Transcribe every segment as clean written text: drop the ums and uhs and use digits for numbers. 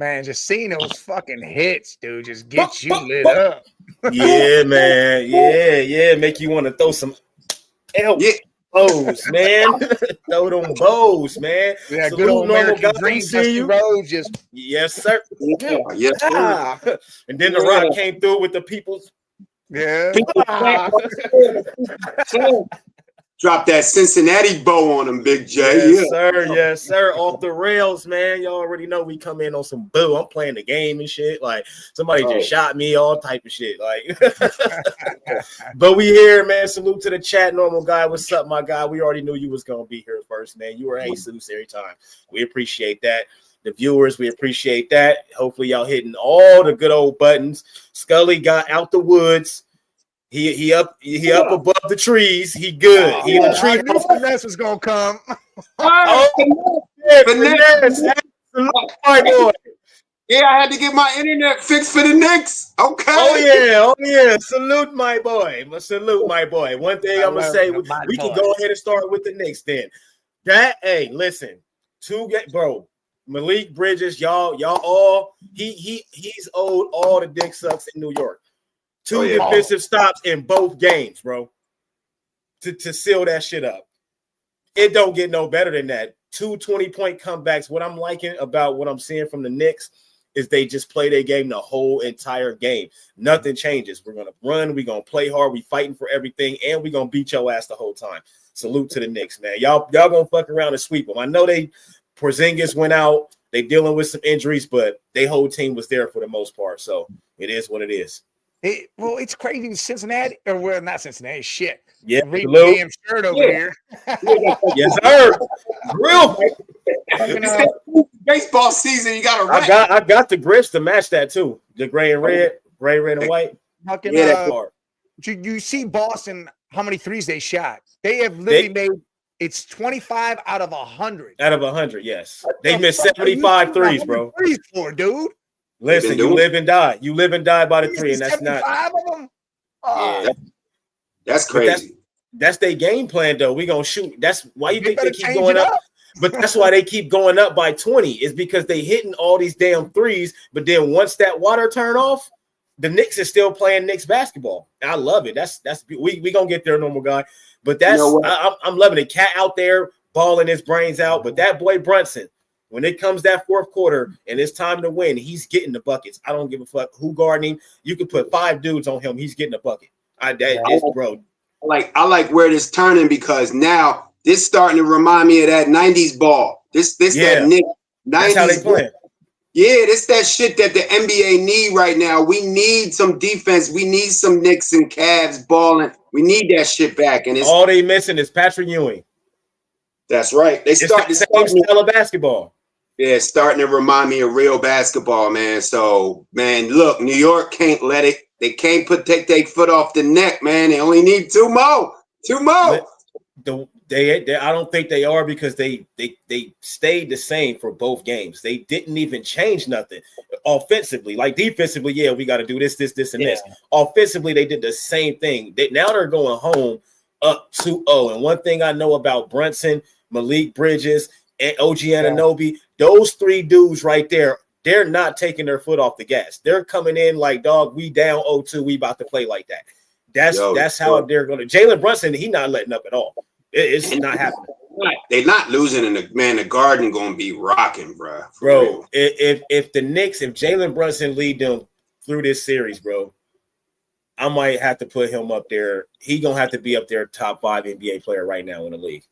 Man, just seeing those fucking hits, dude, just gets you lit up. Yeah, man. Yeah. Make you want to throw some bows, man. Throw them bows, man. Yeah, Salute good old normal American guy. dream. See Dusty you. Rhodes just Yes, sir. Yes, sir. And then the Rock came through with the people's. yeah. Drop that Cincinnati bow on him, Big J. Yes, sir. Yes, sir. Off the rails, man. Y'all already know we come in on some boo. I'm playing the game and shit. Like somebody just shot me, all type of shit. Like, but we here, man. Salute to the chat, normal guy. What's up, my guy? We already knew you was gonna be here first, man. You were Jesus every time. We appreciate that. The viewers, we appreciate that. Hopefully, y'all hitting all the good old buttons. Scully got out the woods. He up above the trees. He good. He in the tree. I knew finesse was gonna come. Finesse. My boy. Yeah, I had to get my internet fixed for the Knicks. Okay. Oh yeah. Salute my boy. Salute my boy. One thing I'm gonna say, we can go ahead and start with the Knicks then. Listen, bro. Malik Bridges, y'all all he's owed all the dick sucks in New York. 2 defensive stops in both games, bro. To seal that shit up. It don't get no better than that. 2 20-point comebacks. What I'm liking about what I'm seeing from the Knicks is they just play their game the whole entire game. Nothing changes. We're gonna run, we're gonna play hard, we fighting for everything, and we're gonna beat your ass the whole time. Salute to the Knicks, man. Y'all gonna fuck around and sweep them. I know Porzingis went out, they dealing with some injuries, but their whole team was there for the most part. So it is what it is. It's crazy. Cincinnati, or well, not Cincinnati. Shit. Yeah, damn shirt over here. Yes, sir. Real baseball season. You got I got the grips to match that too. The gray and red, and white. You see Boston? How many threes they shot? They have literally made. It's 25 out of 100. Out of 100, yes. They missed 75 threes, bro. Threes for, dude. Listen, you live and die. You live and die by the three, and that's not. Of them? That's crazy. That's their game plan, though. We gonna shoot. That's why you think they keep going up. But that's why they keep going up by 20. Is because they hitting all these damn threes. But then once that water turn off, the Knicks is still playing Knicks basketball. I love it. That's we gonna get there, normal guy. But that's I'm loving it. Cat out there balling his brains out. But that boy Brunson. When it comes that fourth quarter and it's time to win, he's getting the buckets. I don't give a fuck who guarding him. You can put 5 dudes on him. He's getting a bucket. Bro. I like where this turning because now this starting to remind me of that 90s ball. That Nick 90s. That's how they play. Yeah, this that shit that the NBA need right now. We need some defense. We need some Knicks and Cavs balling. We need that shit back. And it's all they missing is Patrick Ewing. That's right. They start the same style of basketball. Yeah, it's starting to remind me of real basketball, man. So, man, look, New York can't let it. They can't take their foot off the neck, man. They only need 2 more. 2 more. I don't think they are because they stayed the same for both games. They didn't even change nothing offensively. Like defensively, yeah, we got to do this, and this. Offensively, they did the same thing. Now they're going home up 2-0. And one thing I know about Brunson, Malik Bridges, and OG Anunoby, those 3 dudes right there, they're not taking their foot off the gas. They're coming in like, dog, we down 0-2. We about to play like that. That's how they're going to. Jalen Brunson, he not letting up at all. It's not happening. They're not losing in the Garden going to be rocking, bro. Bro, if the Knicks, if Jalen Brunson lead them through this series, bro, I might have to put him up there. He going to have to be up there top 5 NBA player right now in the league.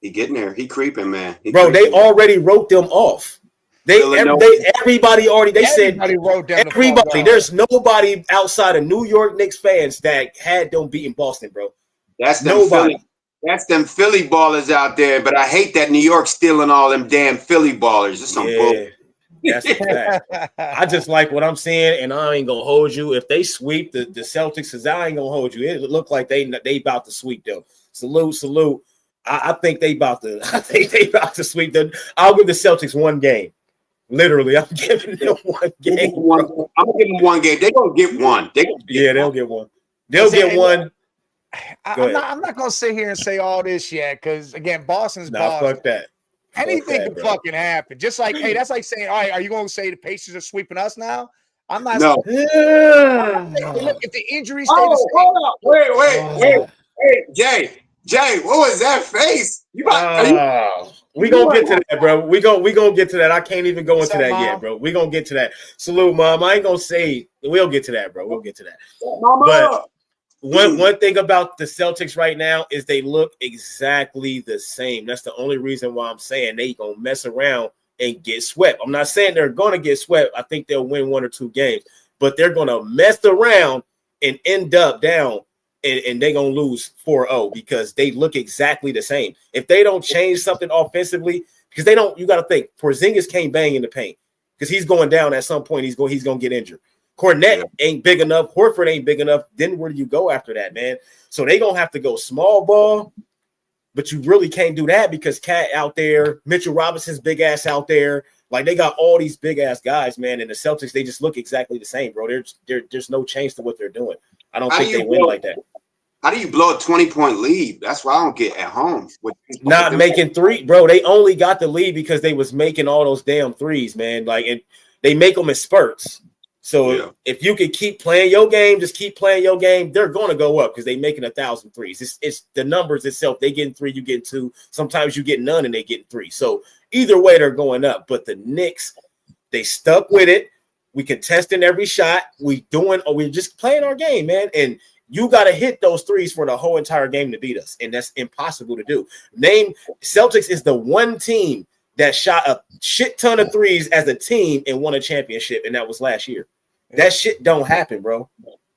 He getting there. He creeping, man. They already wrote them off. Everybody wrote them. Everybody. There's nobody outside of New York Knicks fans that had them beating Boston, bro. That's nobody. That's them Philly ballers out there. But I hate that New York's stealing all them damn Philly ballers. It's some bull. That's a fact. I just like what I'm seeing, and I ain't gonna hold you. If they sweep the Celtics, cause I ain't gonna hold you. It look like they about to sweep them. Salute. I think they about to sweep them. I'll give the Celtics 1 game. Literally, I'm giving them 1 game. I'm gonna give them 1 game. They're gonna get 1. They'll get 1. They'll get 1. I'm not gonna sit here and say all this yet, because again, Boston's balling. Fuck that. Anything can fucking happen. Just like, hey, that's like saying, all right, are you going to say the Pacers are sweeping us now? I'm not. No. Look, if the injuries stay the same. Hold on. Wait, Jay, what was that face? We gonna get to that, bro. We gonna get to that. I can't even go into that yet, bro. We gonna get to that. Salute, Mom. I ain't gonna say. We'll get to that, bro. We'll get to that. Mama. But one thing about the Celtics right now is they look exactly the same. That's the only reason why I'm saying they gonna mess around and get swept. I'm not saying they're gonna get swept. I think they'll win 1 or 2 games, but they're gonna mess around and end up down. And they're going to lose 4-0 because they look exactly the same. If they don't change something offensively, because they don't, you got to think, Porzingis can't bang in the paint because he's going down at some point. He's going to get injured. Kornet ain't big enough. Horford ain't big enough. Then where do you go after that, man? So they're going to have to go small ball, but you really can't do that because Cat out there, Mitchell Robinson's big ass out there. Like, they got all these big ass guys, man. And the Celtics, they just look exactly the same, bro. There's no change to what they're doing. I don't think they win like that. How do you blow a 20-point lead? That's why I don't get at home. Not making three, bro. They only got the lead because they was making all those damn threes, man. Like, and they make them in spurts. So if you could keep playing your game, just keep playing your game, they're going to go up because they making 1,000 threes. It's the numbers itself. They getting 3, you getting 2. Sometimes you get none and they getting 3. So either way, they're going up. But the Knicks, they stuck with it. We contesting every shot. We're just playing our game, man. And you got to hit those threes for the whole entire game to beat us. And that's impossible to do. Celtics is the one team that shot a shit ton of threes as a team and won a championship. And that was last year. That shit don't happen, bro.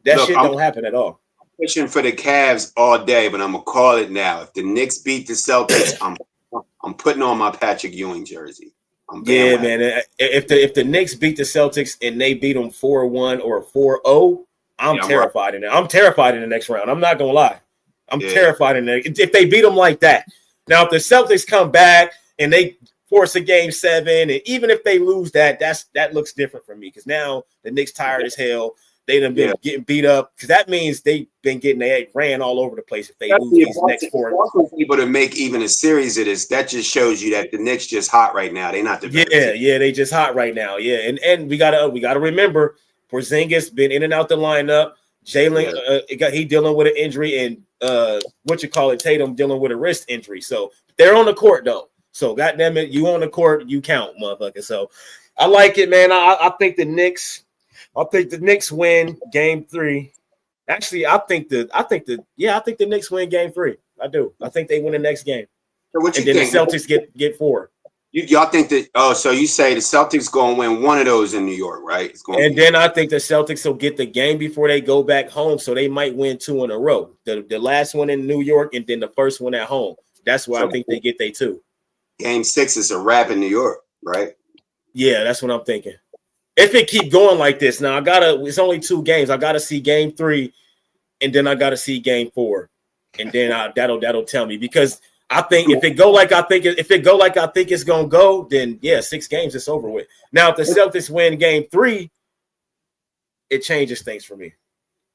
Don't happen at all. I'm pushing for the Cavs all day, but I'm going to call it now. If the Knicks beat the Celtics, I'm putting on my Patrick Ewing jersey. Yeah, man. If the Knicks beat the Celtics and they beat them 4-1 or 4-0, I'm terrified in it. I'm terrified in the next round. I'm not gonna lie. I'm terrified in it. If they beat them like that. Now, if the Celtics come back and they force a game 7, and even if they lose that looks different for me because now the Knicks tired as hell. They done been getting beat up because that means they've been getting they ran all over the place. If they lose these next 4, able to make even a series of this, that just shows you that the Knicks just hot right now. They're not the they just hot right now. Yeah, and we gotta remember Porzingis been in and out the lineup. Jalen he dealing with an injury, and Tatum dealing with a wrist injury. So they're on the court though. So goddamn it, you on the court, you count, motherfucker. So I like it, man. I think the Knicks. I think the Knicks win game 3. Actually, I think the Knicks win game 3. I do. I think they win the next game. So what you think? The Celtics get 4. Y'all think that? Oh, so you say the Celtics going to win one of those in New York, right? Then I think the Celtics will get the game before they go back home, so they might win 2 in a row. The last one in New York, and then the first one at home. That's where I think they get they 2. Game 6 is a wrap in New York, right? Yeah, that's what I'm thinking. If it keep going like this, now it's only 2 games. I gotta see game 3, and then I gotta see game 4, and then that'll tell me because I think if it go like I think it's gonna go, then 6 games it's over with. Now if the Celtics win game 3, it changes things for me.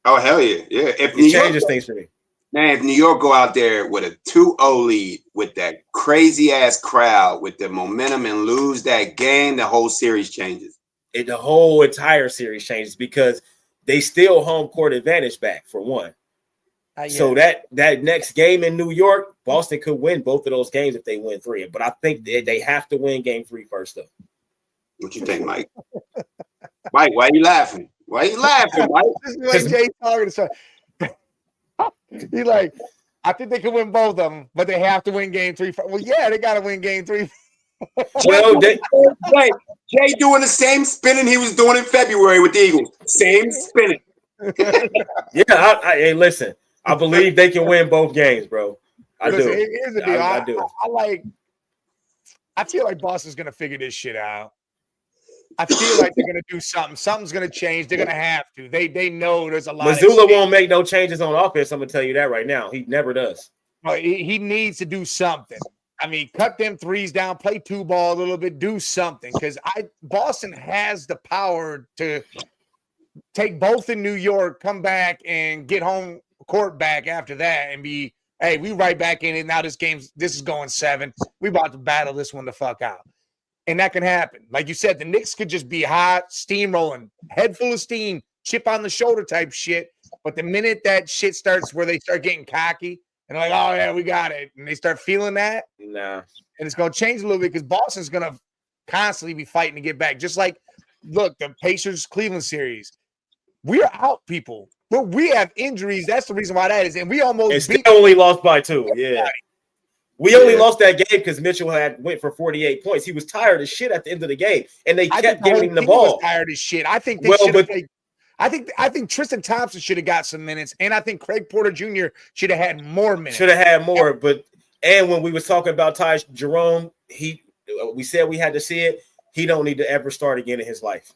Oh hell yeah, yeah! It changes things for me. Man, if New York go out there with a 2-0 lead with that crazy ass crowd with the momentum and lose that game, the whole series changes. The whole entire series changes because they still home court advantage back for one. So that next game in New York, Boston could win both of those games if they win 3. But I think they have to win game 3 first, though. What you think, Mike? Mike, why are you laughing? Why are you laughing, Mike? This is like Jay talking to He's like, I think they can win both of them, but they have to win game 3. Well, yeah, they got to win game 3. Jay doing the same spinning he was doing in February with the Eagles. Same spinning. Hey, listen. I believe they can win both games, bro. Here's the deal. I do. I feel like Boston's gonna figure this shit out. I feel like they're gonna do something. Something's gonna change. They're gonna have to. They know there's a lot. Mazzulla won't make no changes on offense. I'm gonna tell you that right now. He never does. He needs to do something. I mean, cut them threes down, play 2-ball a little bit, do something. Because Boston has the power to take both in New York, come back and get home court back after that and be hey, we right back in it. Now this is going 7. We about to battle this one the fuck out. And that can happen. Like you said, the Knicks could just be hot, steamrolling, head full of steam, chip on the shoulder type shit. But the minute that shit starts where they start getting cocky and like, oh yeah, we got it. And they start feeling that. Nah. And it's going to change a little bit because Boston's going to constantly be fighting to get back. Just like, look, the Pacers-Cleveland series. We're out, people. But we have injuries. That's the reason why that is. And we almost only lost by 2. Yeah. We only lost that game because Mitchell went for 48 points. He was tired as shit at the end of the game. And they kept giving him the ball. Was tired as shit. I think they should have played. I think Tristan Thompson should have got some minutes. And I think Craig Porter Jr. should have had more minutes. Should have had more. And when we was talking about Ty Jerome, we said we had to see it. He don't need to ever start again in his life.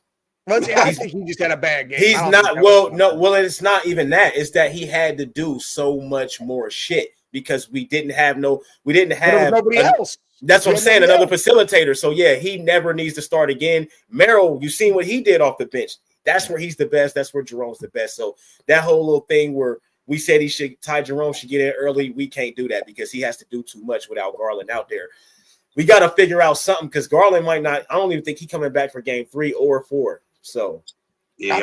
Well, I think he just had a bad game. He's not well, it's not even that. It's that he had to do so much more shit because we didn't have nobody else. That's what I'm saying, another facilitator. So yeah, he never needs to start again. Merrill, you seen what he did off the bench. That's where he's the best. That's where Jerome's the best. So that whole little thing where we said Ty Jerome should get in early, we can't do that because he has to do too much without Garland out there. We got to figure out something because Garland might not. I don't even think he's coming back for game 3 or 4. So, yeah, I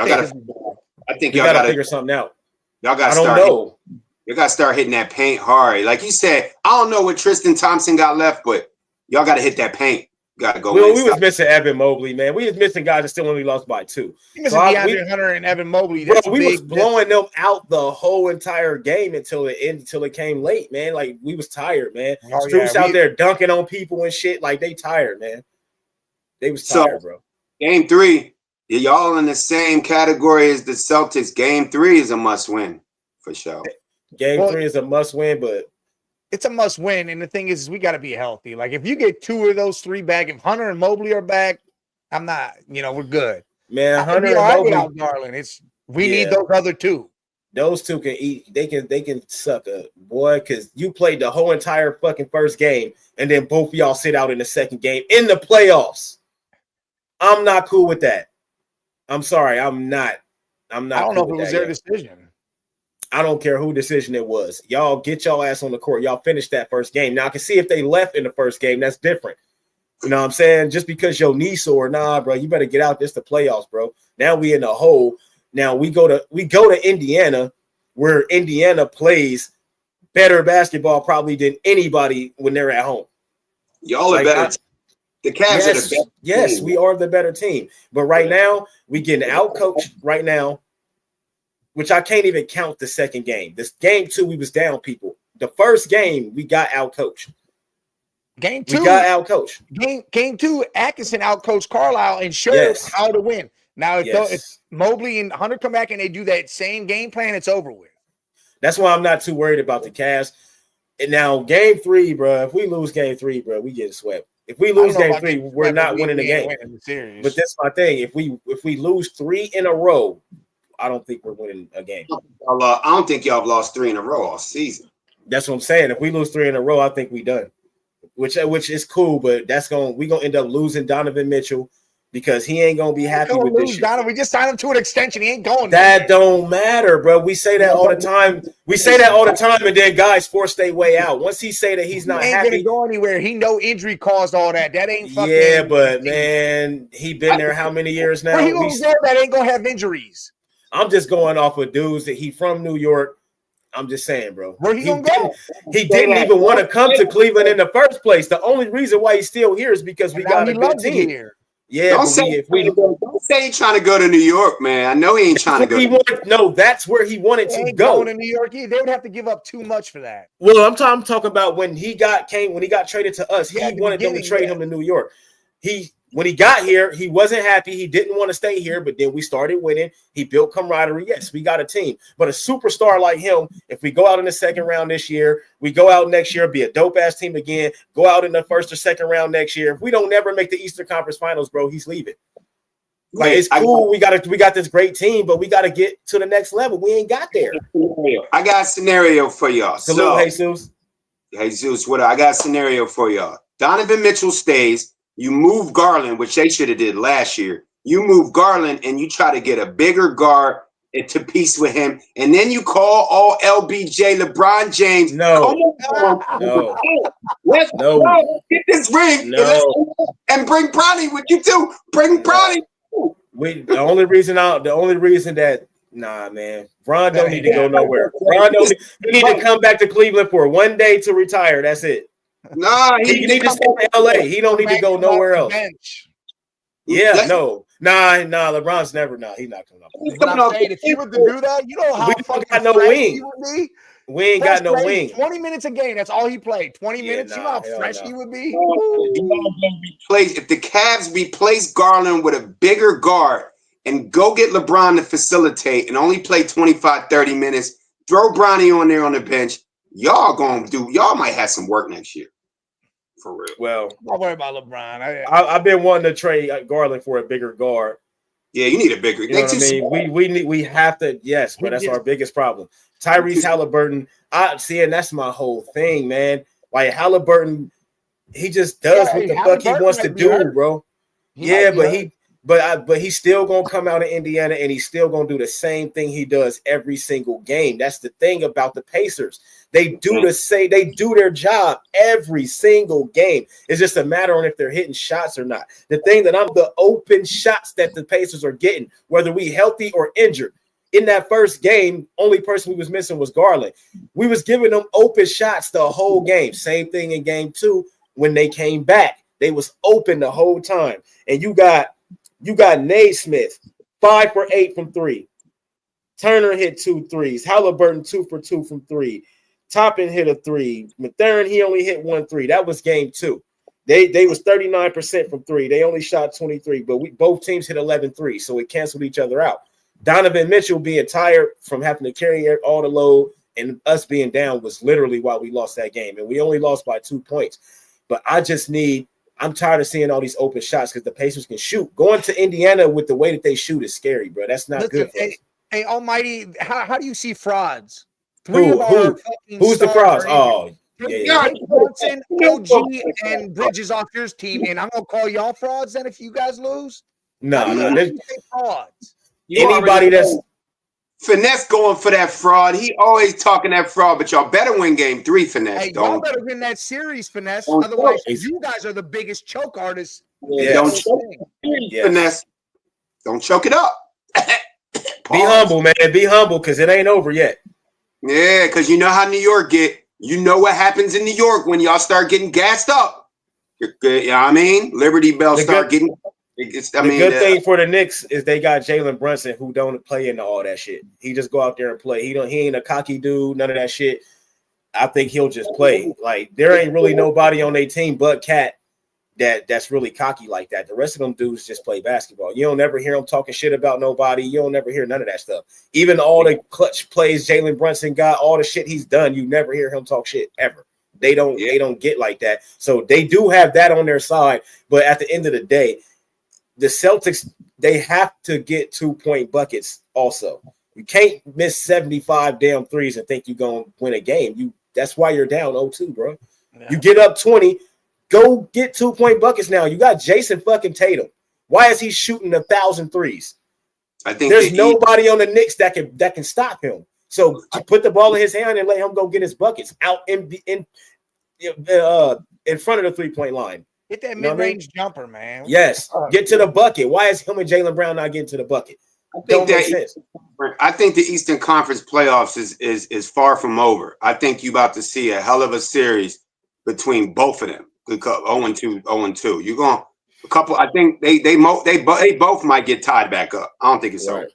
think y'all got to figure something out. Y'all got to start. You got to start hitting that paint hard. Like you said, I don't know what Tristan Thompson got left, but y'all got to hit that paint. Got to go. We was missing Evan Mobley, man. We was missing guys that still only lost by 2. DeAndre Hunter and Evan Mobley. We was blowing them out the whole entire game until it came late, man. Like we was tired, man. Strus out there dunking on people and shit. Like they tired, man. They was tired, bro. Game 3, y'all in the same category as the Celtics. Game 3 is a must win for sure. Game 3 is a must win, but it's a must win. And the thing is we got to be healthy. Like if you get 2 of those 3 back, if Hunter and Mobley are back, I'm not, we're good. Man, Hunter and Mobley without Garland. We need those other 2. Those 2 can eat. They can suck a boy because you played the whole entire fucking first game, and then both of y'all sit out in the second game in the playoffs. I'm not cool with that. I'm sorry. I'm not. I don't know if it was their decision. I don't care who decision it was. Y'all get y'all ass on the court. Y'all finish that first game. Now I can see if they left in the first game. That's different. You know what I'm saying? Just because your knee sore, nah, bro. You better get out. This the playoffs, bro. Now we in the hole. Now we go to Indiana, where Indiana plays better basketball probably than anybody when they're at home. Y'all are better. The Cavs are the best. Yes, we are the better team. But right now, we getting out-coached right now, which I can't even count the second game. This game 2, we was down people. The first game, we got out-coached. Game 2, we got out-coached. Game 2, Atkinson out-coached Carlisle and showed how to win. Now, if Mobley and Hunter come back and they do that same game plan, it's over with. That's why I'm not too worried about the Cavs. And now, game 3, bro, if we lose game 3, bro, we get swept. If we lose game 3, we're not winning the game. But that's my thing. If we lose 3 in a row, I don't think we're winning a game. I don't think y'all have lost 3 in a row all season. That's what I'm saying. If we lose 3 in a row, I think we done. Which is cool, but we're gonna end up losing Donovan Mitchell because he ain't gonna be happy with this shit. Donovan, we just signed him to an extension. He ain't going. That don't matter, bro. We say that all the time. And then guys force their way out. Once he say that he's not happy, happy, gonna go anywhere. He know injury caused all that. That ain't fucking. Yeah, but man, he been there how many years now? Where he gonna go that ain't gonna have injuries? I'm just going off of dudes that he from New York. I'm just saying, bro. Where he gonna go? He didn't even want to come to Cleveland in the first place. The only rean why he's still here is because we got a good team. Here. Yeah, don't say he's trying to go to New York, man. I know he ain't trying to go. That's where he wanted to go. Going to New York, they would have to give up too much for that. Well, I'm talking about when he got traded to us. He wanted them to trade him to New York. When he got here, he wasn't happy. He didn't want to stay here, but then we started winning. He built camaraderie. Yes, we got a team. But a superstar like him, if we go out in the second round this year, we go out next year, be a dope-ass team again, go out in the first or second round next year. If we don't never make the Eastern Conference Finals, bro, he's leaving. Like, it's cool. We got this great team, but we got to get to the next level. We ain't got there. I got a scenario for y'all. Salute, Jesus. Jesus, I got a scenario for y'all. Donovan Mitchell stays. You move Garland, which they should have did last year. You move Garland and you try to get a bigger guard it to peace with him, and then you call all LBJ LeBron James. No. Let's get this ring and bring Bronny with you too. Bring Bronny. The only reason that nah, man, Bron don't need to go nowhere. Bron don't need to come back to Cleveland for 1 day to retire. That's it. Nah, he need to stay in LA. He don't need to go nowhere else. Yeah, no. Nah, LeBron's never. Nah, he's not coming up. If he were to do that, you know how fucking got no wing. he would be. We ain't got no wing. 20 minutes a game. That's all he played. 20 minutes. You know how fresh he would be. If the Cavs replace Garland with a bigger guard and go get LeBron to facilitate and only play 25, 30 minutes, throw Bronny on there on the bench, y'all might have some work next year. For real. Well, don't worry about LeBron. I've been wanting to trade Garland for a bigger guard. Yeah, you need a bigger. You know what I mean? We have to. Yes, but that's our biggest problem. Tyrese Halliburton. And that's my whole thing, man. Like Halliburton, he just does what the fuck he wants to do, bro. But he's still gonna come out of Indiana and he's still gonna do the same thing he does every single game. That's the thing about the Pacers. They do their job every single game. It's just a matter on if they're hitting shots or not. The open shots that the Pacers are getting, whether we healthy or injured. In that first game, only person we was missing was Garland. We was giving them open shots the whole game. Same thing in game 2 when they came back. They was open the whole time. And you got Naismith, 5 for 8 from 3. Turner hit 2 threes. Halliburton 2 for 2 from 3. Toppin hit a 3. Mathurin, he only hit 1 3. That was game 2. They was 39% from 3. They only shot 23, but both teams hit 11 threes, so it canceled each other out. Donovan Mitchell being tired from having to carry all the load and us being down was literally why we lost that game, and we only lost by 2 points. But I'm tired of seeing all these open shots because the Pacers can shoot. Going to Indiana with the way that they shoot is scary, bro. That's not good for us. Hey, Almighty, how do you see frauds? Who's the frauds? Oh, yeah. Brunson, OG, and Bridges off your team, and I'm gonna call y'all frauds. Then if you guys lose, no, frauds. Anybody that's Finesse going for that fraud. He always talking that fraud, but y'all better win game 3, Finesse. Hey, y'all better win that series, Finesse. Otherwise, you guys are the biggest choke artists. Yeah. Don't choke it, Finesse. Don't choke it up. Be humble, man. Be humble because it ain't over yet. Yeah, because you know how New York get. You know what happens in New York when y'all start getting gassed up. You know what I mean? Liberty Bell start getting. The good thing for the Knicks is they got Jalen Brunson who don't play into all that shit. He just go out there and play. He ain't a cocky dude, none of that shit. I think he'll just play. Like there ain't really nobody on their team but Cat that's really cocky like that. The rest of them dudes just play basketball. You don't ever hear them talking shit about nobody. You don't ever hear none of that stuff. Even all the clutch plays Jalen Brunson got, all the shit he's done, you never hear him talk shit ever. They don't get like that. So they do have that on their side. But at the end of the day, the Celtics, they have to get 2-point buckets also. You can't miss 75 damn threes and think you're going to win a game. That's why you're down 0-2, bro. Yeah. You get up 20, go get 2-point buckets now. You got Jason fucking Tatum. Why is he shooting 1,000 threes? I think there's nobody on the Knicks that can stop him. So put the ball in his hand and let him go get his buckets out in front of the 3-point line. Hit that mid-range jumper, man. Yes, get to the bucket. Why is him and Jaylen Brown not getting to the bucket? I think the Eastern Conference playoffs is far from over. I think you about to see a hell of a series between both of them. 0-2. You're going a couple. I think they both might get tied back up. I don't think it's over.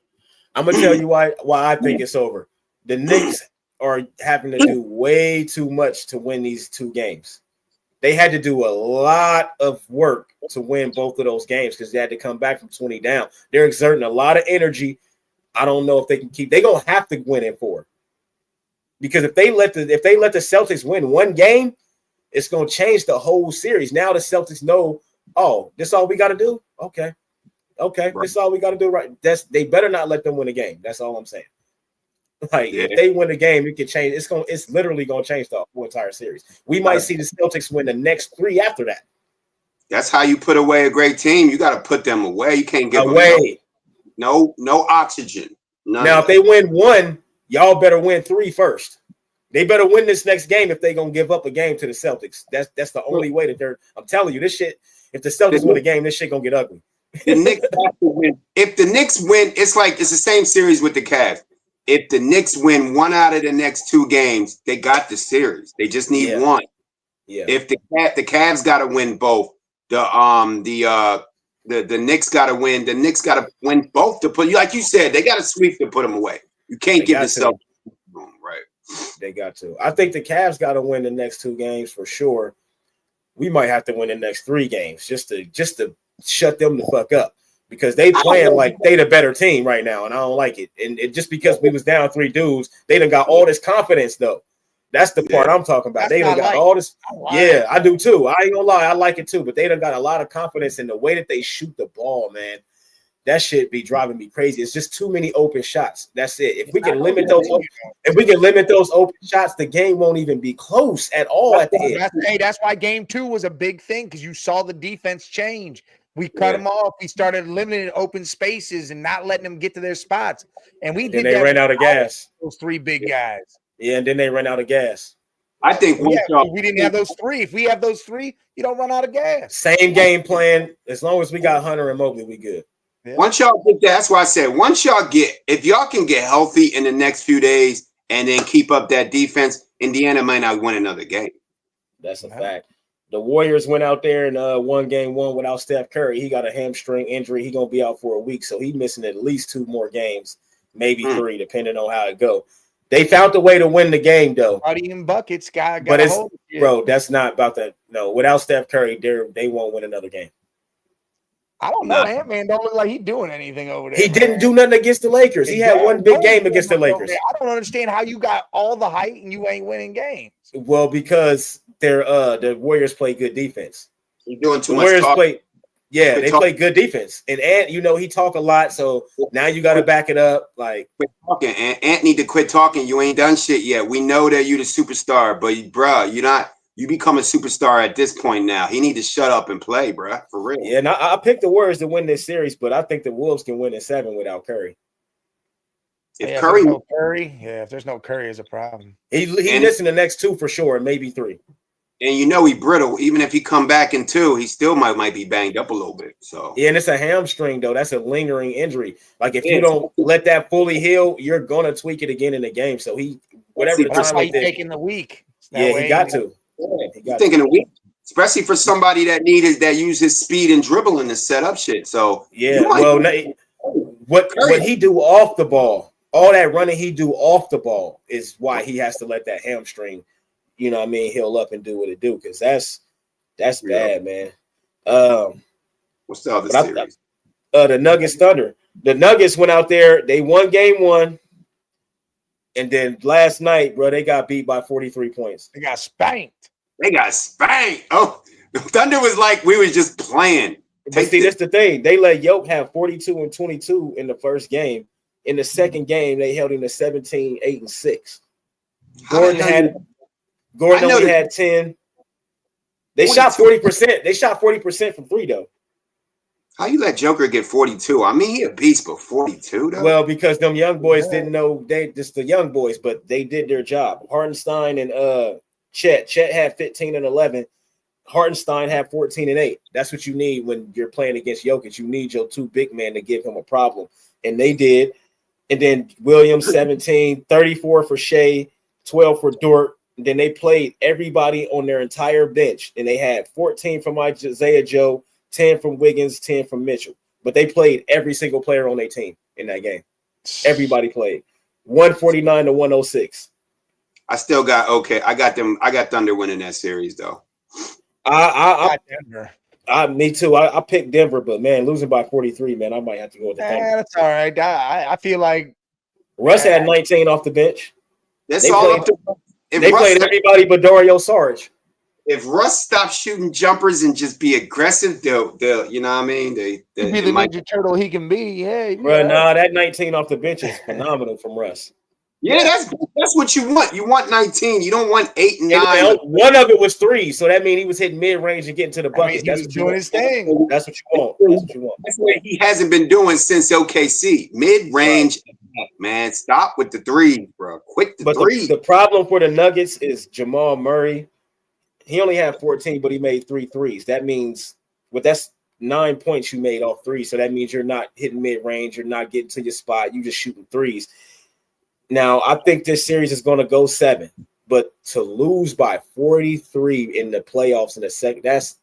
I'm gonna tell you why I think it's over. The Knicks are having to do way too much to win these 2 games. They had to do a lot of work to win both of those games because they had to come back from 20 down. They're exerting a lot of energy. I don't know if they can keep. They're gonna have to win in 4 because if they let the Celtics win 1 game, it's gonna change the whole series. Now the Celtics know, oh, this is all we got to do. Okay, right. This is all we got to do. Right? They better not let them win a game. That's all I'm saying. Like if they win the game, it can change. It's literally gonna change the whole entire series. We might see the Celtics win the next 3 after that. That's how you put away a great team. You got to put them away. You can't give away. Them no oxygen. Now, if they win 1, y'all better win 3 first. They better win this next game if they're gonna give up a game to the Celtics. That's the only way that they're. I'm telling you, this shit. If the Celtics win a game, this shit gonna get ugly. The Knicks have to win. If the Knicks win, it's the same series with the Cavs. If the Knicks win 1 out of the next 2 games, they got the series. They just need 1. Yeah. If the Cavs got to win both, the Knicks got to win. The Knicks got to win both to put. Like you said, they got to sweep to put them away. You can't give yourself room, right? They got to. I think the Cavs got to win the next 2 games for sure. We might have to win the next 3 games just to shut them the fuck up because they playing like they the better team right now, and I don't like it. And just because we was down 3 dudes, they done got all this confidence though. That's the part I'm talking about. They done got all this. Yeah, I do too. I ain't gonna lie, I like it too. But they done got a lot of confidence in the way that they shoot the ball, man. That shit be driving me crazy. It's just too many open shots. That's it. If we can limit those open shots, the game won't even be close at all at the end. That's why game 2 was a big thing because you saw the defense change. We cut them off. We started limiting open spaces and not letting them get to their spots. And we did. They ran out of gas. Those 3 big guys. Yeah, and then they ran out of gas. I think we didn't have those 3. If we have those 3, you don't run out of gas. Same game plan. As long as we got Hunter and Mobley, we good. Yeah. Once y'all get that, that's why I said if y'all can get healthy in the next few days and then keep up that defense, Indiana might not win another game. That's a fact. The Warriors went out there and won game 1 without Steph Curry. He got a hamstring injury. He's gonna be out for a week, so he's missing at least 2 more games, maybe 3, depending on how it go. They found a way to win the game though. Buddy and buckets, got but it's bro. That's not about that. No, without Steph Curry, they won't win another game. I don't know. Ant-Man don't look like he's doing anything over there. He didn't do nothing against the Lakers. He had one big game against the Lakers. I don't understand how you got all the height and you ain't winning games. Well, because the Warriors play good defense. You're doing too much talking. They play good defense. And he talk a lot, so now you got to back it up. Like, quit talking. Ant need to quit talking. You ain't done shit yet. We know that you the superstar, but bro, you're not. You become a superstar at this point now. He need to shut up and play, bro. For real. Yeah, and I picked the Warriors to win this series, but I think the Wolves can win in 7 without Curry. If there's no Curry, is a problem. He missing the next 2 for sure, maybe 3. And he brittle. Even if he come back in 2, he still might be banged up a little bit. So yeah, and it's a hamstring though. That's a lingering injury. Like if you don't let that fully heal, you're gonna tweak it again in the game. So that's why he's taking the week. He got to. He's thinking a week, especially for somebody that use his speed and dribbling to set up shit. So what he do off the ball, all that running he do off the ball is why he has to let that hamstring, heal up and do what it do, because that's bad, man. What's the other series? The Nuggets Thunder. The Nuggets went out there, they won game 1. And then last night, bro, they got beat by 43 points. They got spanked. Oh, the Thunder was like we was just playing. But see, that's the thing. They let Yoke have 42 and 22 in the first game. In the second game, they held him to 17, 8, and 6. Gordon only had 10. They shot 40%. They shot 40% from 3, though. How you let Joker get 42? I mean, he a beast, but 42 though. Well, because them young boys didn't know just the young boys, but they did their job. Hartenstein and Chet had 15 and 11. Hartenstein had 14 and 8. That's what you need when you're playing against Jokic. You need your 2 big men to give him a problem, and they did. And then Williams 17, 34 for Shea, 12 for Dort. And then they played everybody on their entire bench, and they had 14 from Isaiah Joe, 10 from Wiggins, 10 from Mitchell. But they played every single player on their team in that game. Everybody played. 149 to 106. I still got I got them. I got Thunder winning that series though. I Denver. Me too. I picked Denver, but man, losing by 43, man, I might have to go with the Thunder. That's all right. I feel like Russ had 19 off the bench. That's all. They played everybody but Dario Saric. If Russ stops shooting jumpers and just be aggressive, they'll you know what I mean? They be the Ninja Turtle he can be. Yeah. Bro, that 19 off the bench is phenomenal from Russ. Yeah, that's what you want. You want 19. You don't want 8 and 9. One of it was 3, so that means he was hitting mid-range and getting to the bucket. That's what doing his thing. That's what you want. That's what you want. That's what he hasn't been doing since OKC. Mid-range man. Stop with the threes, bro. Quit the threes. The problem for the Nuggets is Jamal Murray. He only had 14, but he made 3 threes. That means, that's 9 points you made off threes. So that means you're not hitting mid-range. You're not getting to your spot. You're just shooting threes. Now, I think this series is going to go 7. But to lose by 43 in the playoffs in the second, that's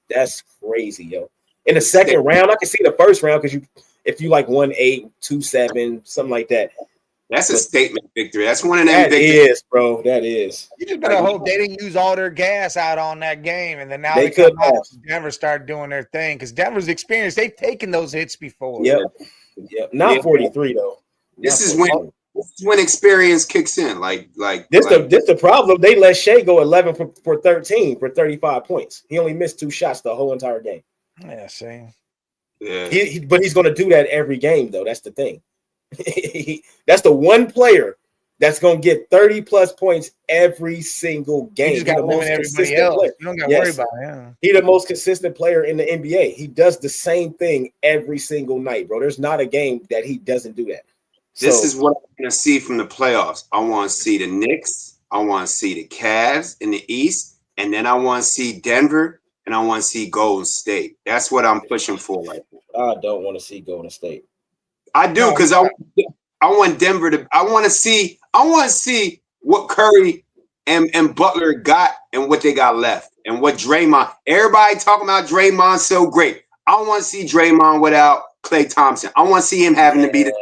crazy, yo. In the second round, I can see the first round because if you like 1-8, 2-7, something like that. That's a statement victory. That's one of them victories. That is, bro. That is. You just better hope they didn't use all their gas out on that game, and then now they could have. Denver start doing their thing because Denver's experienced. They've taken those hits before. Yep. Not 43 though. This is when experience kicks in. This the problem. They let Shea go 11 for 13 for 35 points. He only missed 2 shots the whole entire game. Yeah, see. Yeah. But he's going to do that every game, though. That's the thing. That's the one player that's going to get 30-plus points every single game. You just got to limit everybody else. Player. You don't got to worry about him. He's the most consistent player in the NBA. He does the same thing every single night, bro. There's not a game that he doesn't do that. This is what I'm going to see from the playoffs. I want to see the Knicks. I want to see the Cavs in the East. And then I want to see Denver. And I want to see Golden State. That's what I'm pushing for right now. I don't want to see Golden State. I do because I want Denver to. I want to see what Curry and Butler got and what they got left and what Draymond. Everybody talking about Draymond so great. I want to see Draymond without Klay Thompson. I want to see him having to be the.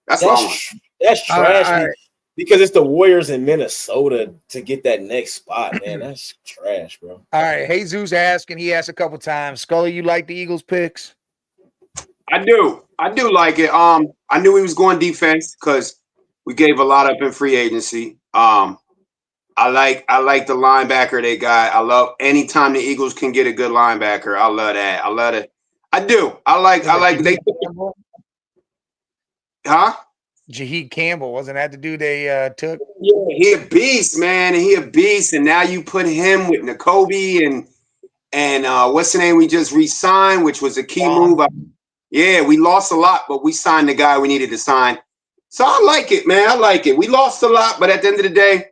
That's what I want. That's trash because it's the Warriors in Minnesota to get that next spot, man. That's trash, bro. All right, Jesus asking. He asked a couple times. Scully, you like the Eagles picks? I do like it. I knew he was going defense because we gave a lot up in free agency. I like the linebacker they got. I love anytime the Eagles can get a good linebacker. I love that. I love it. I do. I like they. Huh? Jaheed Campbell, wasn't that the dude they took? Yeah, he a beast, man. And he a beast. And now you put him with Nakobe and what's the name we just re-signed, which was a key move. Yeah, we lost a lot, but we signed the guy we needed to sign. So I like it, man. I like it. We lost a lot, but at the end of the day,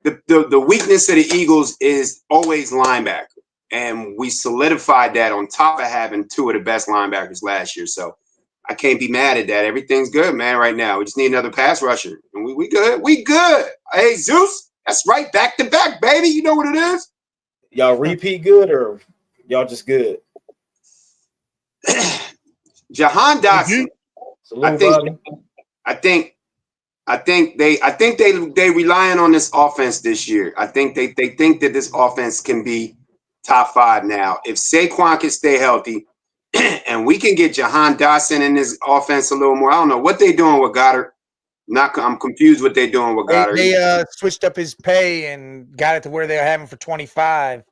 the weakness of the Eagles is always linebacker. And we solidified that on top of having 2 of the best linebackers last year. So I can't be mad at that. Everything's good, man, right now. We just need another pass rusher. And we good. We good. Hey, Zeus, that's right. Back to back, baby. You know what it is? Y'all repeat good or y'all just good? Jahan Dotson. I think they relying on this offense this year. I think they think that this offense can be top 5 now. If Saquon can stay healthy and we can get Jahan Dotson in this offense a little more. I don't know what they doing with Goddard. I'm confused what they're doing with Goddard. They switched up his pay and got it to where they're having for 25.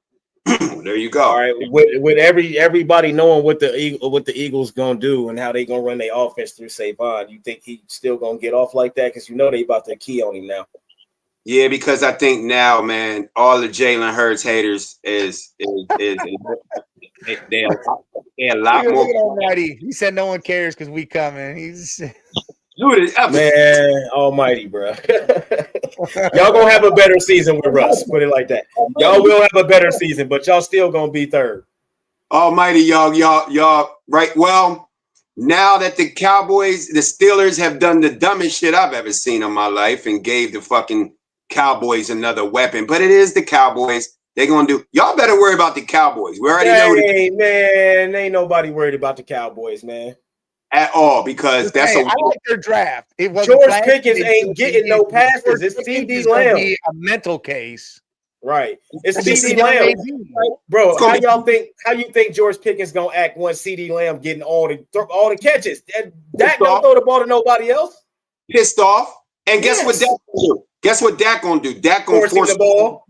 There you go. All right, with everybody knowing what the Eagles gonna do and how they gonna run their offense through Savon, you think he's still gonna get off like that? Because you know they about to key on him now. Yeah, because I think now, man, all the Jalen Hurts haters is they a lot more. Almighty. He said no one cares because we coming. He's man, almighty, bro. Y'all gonna have a better season with Russ. Put it like that. Y'all will have a better season, but y'all still gonna be 3rd. Almighty, y'all. Right. Well, now that the Cowboys, the Steelers have done the dumbest shit I've ever seen in my life and gave the fucking Cowboys another weapon, but it is the Cowboys. They're gonna do. Y'all better worry about the Cowboys. We already know. Man, ain't nobody worried about the Cowboys, man. At all, because I like their draft. It was George Pickens ain't getting no passes. It's CD Lamb. A mental case, right? It's CD Lamb, bro. How you think George Pickens gonna act once CD Lamb getting all the catches? Dak don't throw the ball to nobody else. Pissed off, and guess what Dak gonna do? Guess what Dak gonna do? Dak gonna force the ball.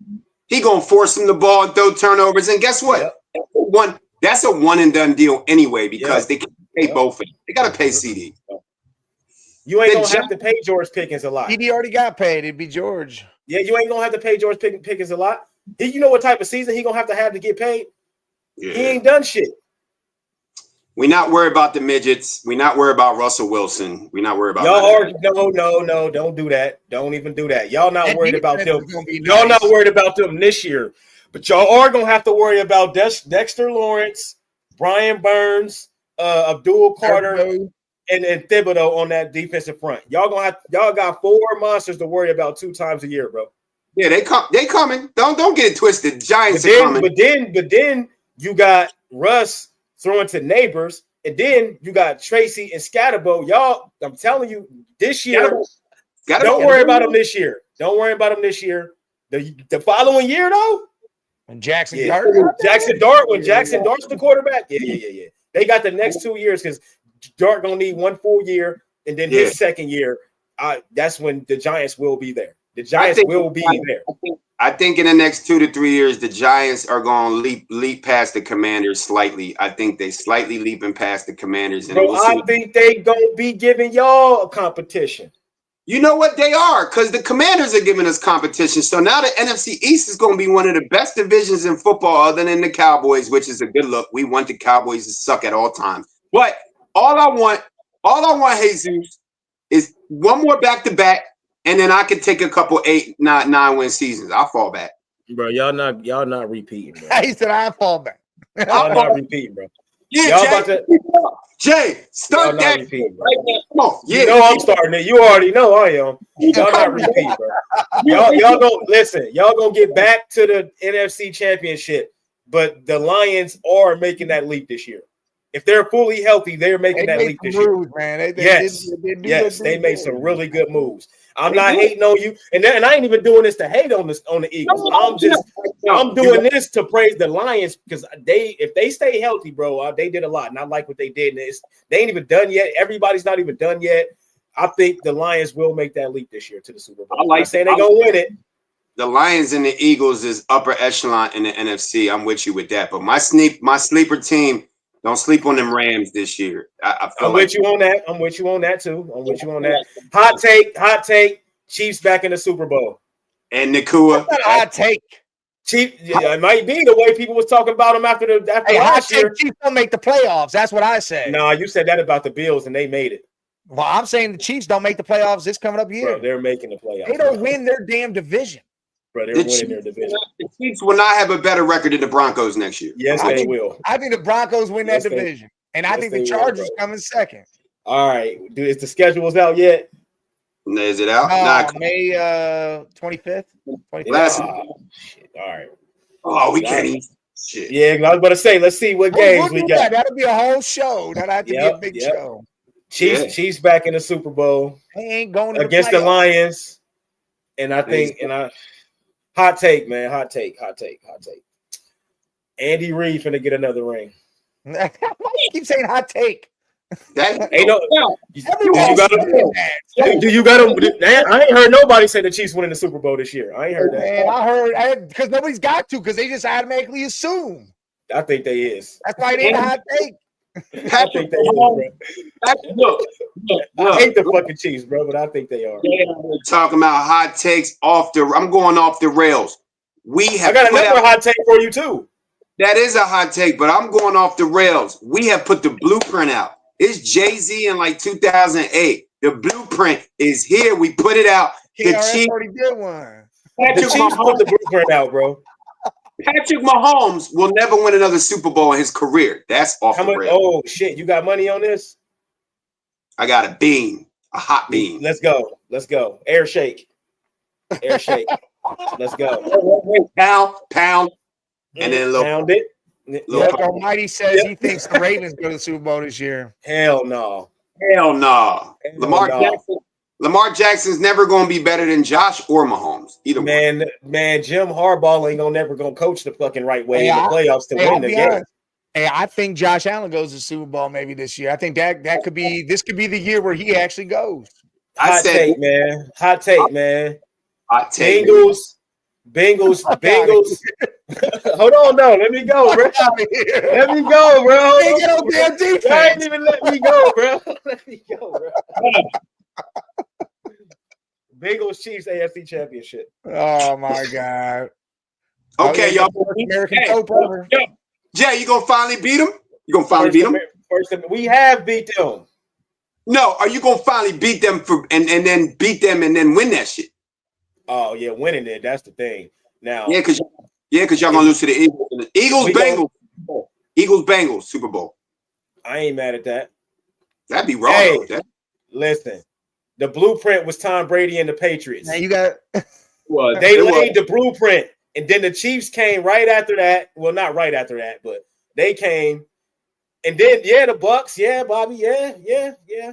He gonna force him the ball and throw turnovers, and guess what? Yep. That's a one and done deal anyway because they can pay both of them. They gotta pay CD. You ain't gonna have to pay George Pickens a lot. CD already got paid. It'd be George. Yeah, you ain't gonna have to pay George Pickens a lot. You know what type of season he gonna have to get paid? Yeah. He ain't done shit. We're not worried about the midgets. We're not worried about Russell Wilson. We're not worried about no, don't do that. Don't even do that. Y'all not worried about them. Y'all not worried about them this year. But y'all are gonna have to worry about Dexter Lawrence, Brian Burns, Abdul Carter, and Thibodeau on that defensive front. Y'all got 4 monsters to worry about 2 times a year, bro. Yeah, they coming. Don't get it twisted. Giants are coming. But then you got Russ throwing to neighbors, and then you got Tracy and Scatterbo. Y'all, I'm telling you, this year, don't worry about them this year. Don't worry about them this year. The following year, though, when Jackson Dart, when Jackson Dart's the quarterback, yeah. They got the next 2 years because Dart gonna need 1 full year, and then his second year, that's when the Giants will be there. The Giants will be there. I think in the next 2 to 3 years, the Giants are going to leap past the Commanders slightly. I think they slightly leaping past the Commanders. And I think they going to be giving y'all a competition. You know what they are, because the Commanders are giving us competition. So now the NFC East is going to be one of the best divisions in football other than the Cowboys, which is a good look. We want the Cowboys to suck at all times. But all I want, Jesus, is one more back-to-back. And then I could take a couple 8, 9 win seasons. I'll fall back. Bro, y'all not repeating, bro. He said I fall back. Y'all not repeating, bro. Yeah, Jay, start that. Repeating, right now. Come on. Yeah. You know I'm starting it. You already know I am. Y'all not repeating, bro. Y'all gonna listen. Y'all gonna get back to the NFC Championship, but the Lions are making that leap this year. If they're fully healthy, they're making that leap this year. Man. They made some really good moves. I'm not hating on you, and I ain't even doing this to hate on the Eagles. I'm doing this to praise the Lions because if they stay healthy, bro, they did a lot, and I like what they did. And they ain't even done yet. Everybody's not even done yet. I think the Lions will make that leap this year to the Super Bowl. I'm not saying they're gonna win it. The Lions and the Eagles is upper echelon in the NFC. I'm with you with that, but my sleeper team. Don't sleep on them Rams this year. I'm with you on that. I'm with you on that too. I'm with you on that. Hot take. Chiefs back in the Super Bowl. And Nakua. Hot take. Chief, it might be the way people was talking about them after last year. Chiefs don't make the playoffs. That's what I said. Nah, you said that about the Bills, and they made it. Well, I'm saying the Chiefs don't make the playoffs this coming up year. Bro, they're making the playoffs. They don't win their damn division. Bro, they're winning their division. The Chiefs will not have a better record than the Broncos next year. Yes, they will. I think the Broncos win that division. And I think the Chargers come in second. All right. Is the schedules out yet? Is it out? May 25th. Last shit. All right. Oh, we can't eat shit. Yeah, I was about to say, let's see what games we got. That'll be a whole show. That'll have to be a big show. Chiefs back in the Super Bowl. They ain't going against the Lions. And I think, hot take, man. Hot take. Andy Reid finna get another ring. Why do you keep saying hot take? That ain't no. Do you got him? I ain't heard nobody say the Chiefs winning the Super Bowl this year. I ain't heard that. Man, I heard because nobody's got to because they just automatically assume. I think they is. That's why they ain't a hot take. I think they is, bro. Look. I hate the fucking Chiefs, bro, but I think they are. We're talking about hot takes I'm going off the rails. I got another hot take for you too. That is a hot take, but I'm going off the rails. We have put the blueprint out. It's Jay-Z in like 2008. The blueprint is here. We put it out. The Chiefs already did one. The Chiefs put the blueprint out, bro. Patrick Mahomes will never win another Super Bowl in his career. That's off the rails. Oh shit! You got money on this? I got a hot bean. Let's go. Air shake. Let's go. Pound. And then pound it. Look, Almighty says he thinks the Ravens go to the Super Bowl this year. Hell no. Lamar Jackson's never going to be better than Josh or Mahomes. Either one. Man, Jim Harbaugh ain't never going to coach the fucking right way in the playoffs to win the game. Hey, I think Josh Allen goes to the Super Bowl maybe this year. I think that could be the year where he actually goes. Hot take, man. Hot take. Bengals. Hold on, no. Let me go, bro. Let me go, bro. I ain't even let me go, bro. Bengals Chiefs AFC Championship. Oh my God. Okay, y'all. American Jay, you gonna finally beat him? You gonna finally beat him? We have beat them. No, are you gonna finally beat them and then beat them and then win that shit? Oh yeah, winning it. That's the thing. Now, because y'all gonna lose to the Eagles. Eagles Bengals Super Bowl. I ain't mad at that. That'd be wrong. Hey, listen, the blueprint was Tom Brady and the Patriots. Now you got. Well, they laid the blueprint, and then the Chiefs came right after that. Well, not right after that, but they came. And then, the Bucks, Bobby, yeah.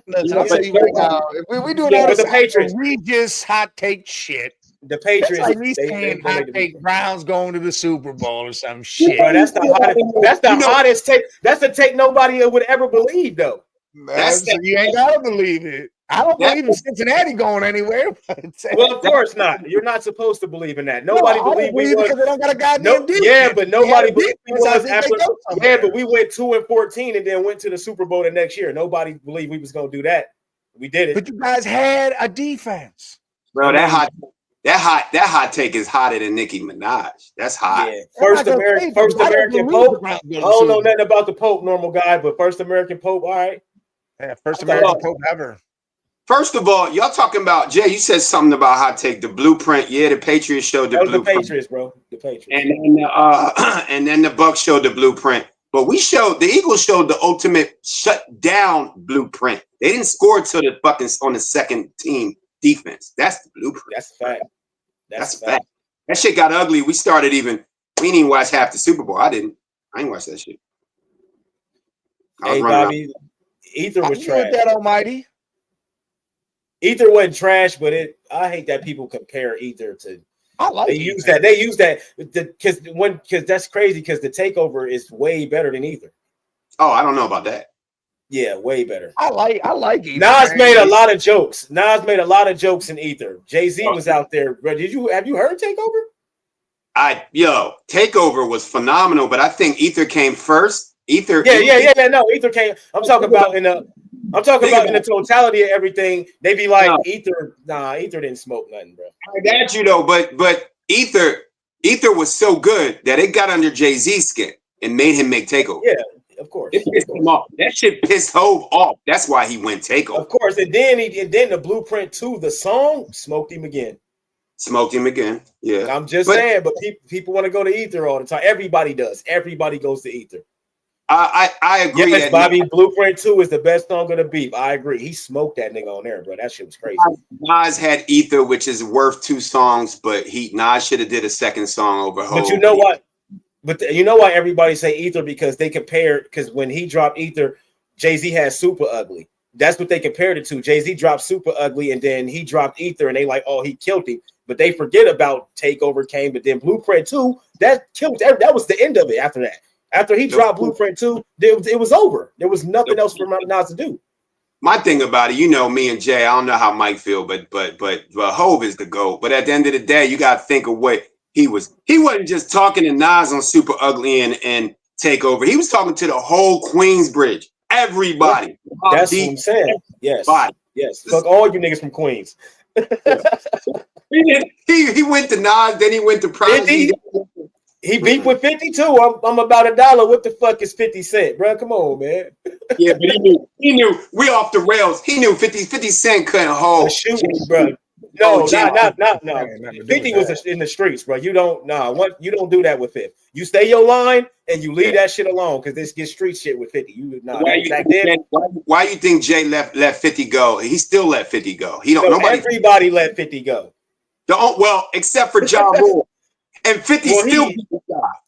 Listen, I'll tell you right now, if we doing all this the Patriots, outrageous hot take shit, the Patriots, that's like me saying hot take Browns going to the Super Bowl or some shit. Bro, that's the hottest. That's the hottest take. That's the take nobody would ever believe, though. So you ain't gotta believe it. I don't believe in Cincinnati going anywhere. Well, of course not. You're not supposed to believe in that. Nobody believed we was, because they don't got a goddamn defense. Yeah, but nobody believed we was after. Yeah, but we went 2-14 and then went to the Super Bowl the next year. Nobody believed we was gonna do that. We did it. But you guys had a defense, bro. That hot take is hotter than Nicki Minaj. That's hot. Yeah. First American Pope. I don't know nothing about the Pope, normal guy, but first American Pope. All right. Yeah, first American Pope ever. First of all, y'all talking about Jay. You said something about hot take. The blueprint. Yeah, the Patriots showed the blueprint. The Patriots, bro. The Patriots. And then the Bucks showed the blueprint. But the Eagles showed the ultimate shutdown blueprint. They didn't score till the fucking on the second team defense. That's the blueprint. That's a fact. That's a fact. That shit got ugly. We didn't even watch half the Super Bowl. I didn't watch that shit. Hey, Bobby, Ether was trash. That almighty. Ether wasn't trash, but I hate that people compare Ether to. I like they use that because that's crazy because the Takeover is way better than Ether. Oh, I don't know about that. Yeah, way better. I like Ether. Nas made a lot of jokes. Nas made a lot of jokes in Ether. Jay-Z was out there. Bro, have you heard Takeover? Takeover was phenomenal, but I think Ether came first. Ether. Yeah. No, Ether came. I'm talking about in the totality of everything. They be like Ether. Nah, Ether didn't smoke nothing, bro. I got you though, but Ether was so good that it got under Jay-Z's skin and made him make Takeover. Yeah, of course. It pissed him off. That shit pissed Hov off. That's why he went Takeover. Of course, and then the Blueprint 2, the song smoked him again. Yeah. I'm just saying, but people want to go to Ether all the time. Everybody does. Everybody goes to Ether. I agree. Yes, Bobby, Blueprint 2 is the best song of the beef. I agree. He smoked that nigga on there, bro. That shit was crazy. Nas had Ether, which is worth 2 songs, but Nas should have did a second song over Hov. But you know what? You know why everybody say Ether? Because they compared, because when he dropped Ether, Jay-Z had Super Ugly. That's what they compared it to. Jay-Z dropped Super Ugly, and then he dropped Ether, and they like, oh, he killed him. But they forget about Takeover came, but then Blueprint 2, that killed. That was the end of it after that. After he dropped Blueprint 2, it was over. There was nothing else for Nas to do. My thing about it, you know, me and Jay, I don't know how Mike feel, but Hov is the GOAT. But at the end of the day, you got to think of what he was. He wasn't just talking to Nas on Super Ugly and Takeover. He was talking to the whole Queensbridge, everybody. That's what I'm saying. Yes. Body. Yes. Fuck all you niggas from Queens. He went to Nas, then he went to Prodigy. He beat with 52. I'm about $1. What the fuck is 50 Cent, bro? Come on, man. Yeah, but he knew we off the rails. He knew 50 Cent couldn't hold. Shoot, bro. No, not. 50 was in the streets, bro. You don't do that with 50. You stay your line and you leave that shit alone because this gets street shit with 50. Why you think Jay let 50 go? He still let 50 go. Everybody let 50 go. Except for Ja Rule. And 50 still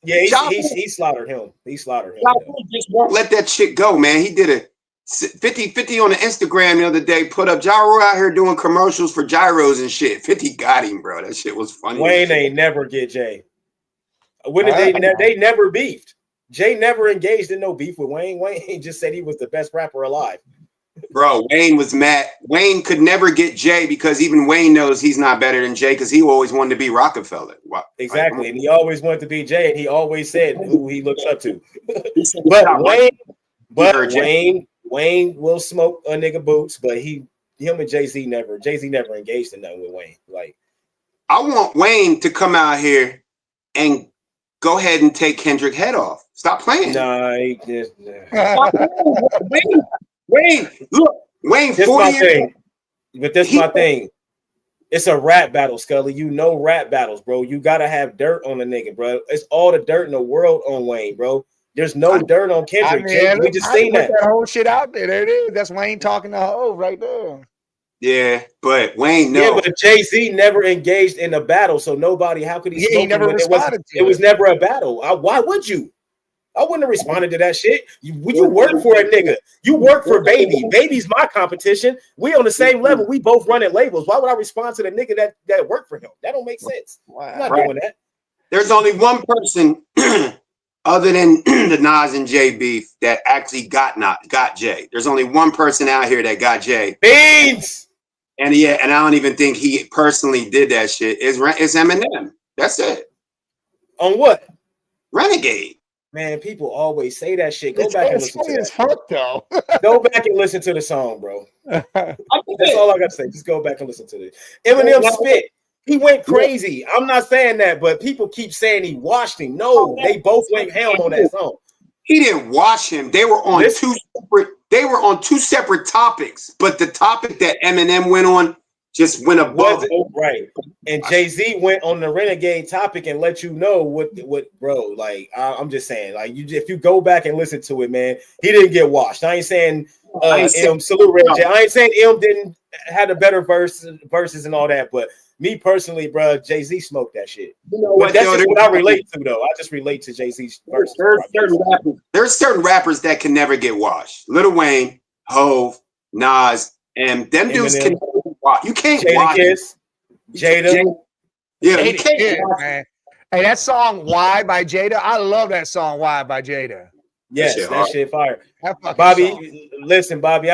he slaughtered him. He slaughtered him. Ja Rule just won't let that shit go, man. He did a 50 on the Instagram the other day, put up Ja Rule out here doing commercials for gyros and shit. 50 got him, bro. That shit was funny. Wayne ain't never get Jay. When did they never beefed. Jay never engaged in no beef with Wayne. Wayne just said he was the best rapper alive. Bro, Wayne was mad. Wayne could never get Jay because even Wayne knows he's not better than Jay because he always wanted to be Rockefeller. Wow. Exactly. And he always wanted to be Jay, and he always said who he looks up to. Wayne will smoke a nigga boots, but him and Jay-Z never engaged in nothing with Wayne. Like, I want Wayne to come out here and go ahead and take Kendrick head off. Stop playing. Nah, he just. Wayne, look, Wayne, This 40 my years thing. But this my thing. It's a rap battle, Scully. You know rap battles, bro. You gotta have dirt on the nigga, bro. It's all the dirt in the world on Wayne, bro. There's no dirt on Kendrick. We just seen that whole shit out there. There it is. That's Wayne talking to Hov right there. Yeah, but Wayne, no. Yeah, but Jay-Z never engaged in a battle, so nobody. How could he? He never responded to it. It was never a battle. Why would you? I wouldn't have responded to that shit. You work for a nigga. You work for Baby. Baby's my competition. We on the same level. We both running labels. Why would I respond to the nigga that worked for him? That don't make sense. I'm not doing that. There's only one person other than the Nas and Jay beef that actually got Jay. There's only one person out here that got Jay. Beans. And I don't even think he personally did that shit. It's Eminem. That's it. On what? Renegade. Man, people always say that shit. Go back and listen to that. Fuck, though. Go back and listen to the song, bro. That's all I gotta say. Just go back and listen to it. Eminem spit. He went crazy. I'm not saying that, but people keep saying he washed him. No, they both went ham on that song. He didn't wash him. They were on two separate topics, but the topic that Eminem went on just went above. Right. And Jay-Z went on the Renegade topic and let you know what bro, like I'm just saying, like if you go back and listen to it, man, he didn't get washed. I ain't saying salute Ray J. I ain't saying M didn't had a better verses and all that, but me personally, bro, Jay-Z smoked that shit. You know what? That's just what I relate to, though. I just relate to Jay-Z's verses. There's certain rappers that can never get washed. Lil Wayne, Hov, Nas, and them dudes can never get washed. You can't wash Jada. Yeah, you can't. Man. Hey, that song "Why" by Jada. I love that song "Why" by Jada. Yes, that shit fire. Bobby, listen, Bobby.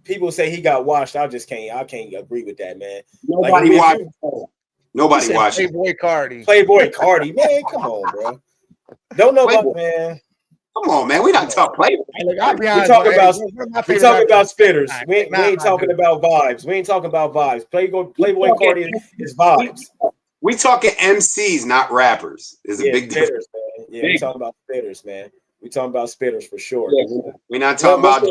People say he got washed. I can't agree with that, man. Nobody watched. Nobody watched. Playboy Cardi. Playboy Cardi, man. Come on, bro. Don't know about man. Come on, man. We not talk Playboy. We talk about spitters. We ain't talking about vibes. We ain't talking about vibes. Playboy Cardi is vibes. We talking MCs, not rappers. There's a big difference. Man. Yeah, we talking about spitters, man. We talking about spitters for sure. Yeah, we're not talking about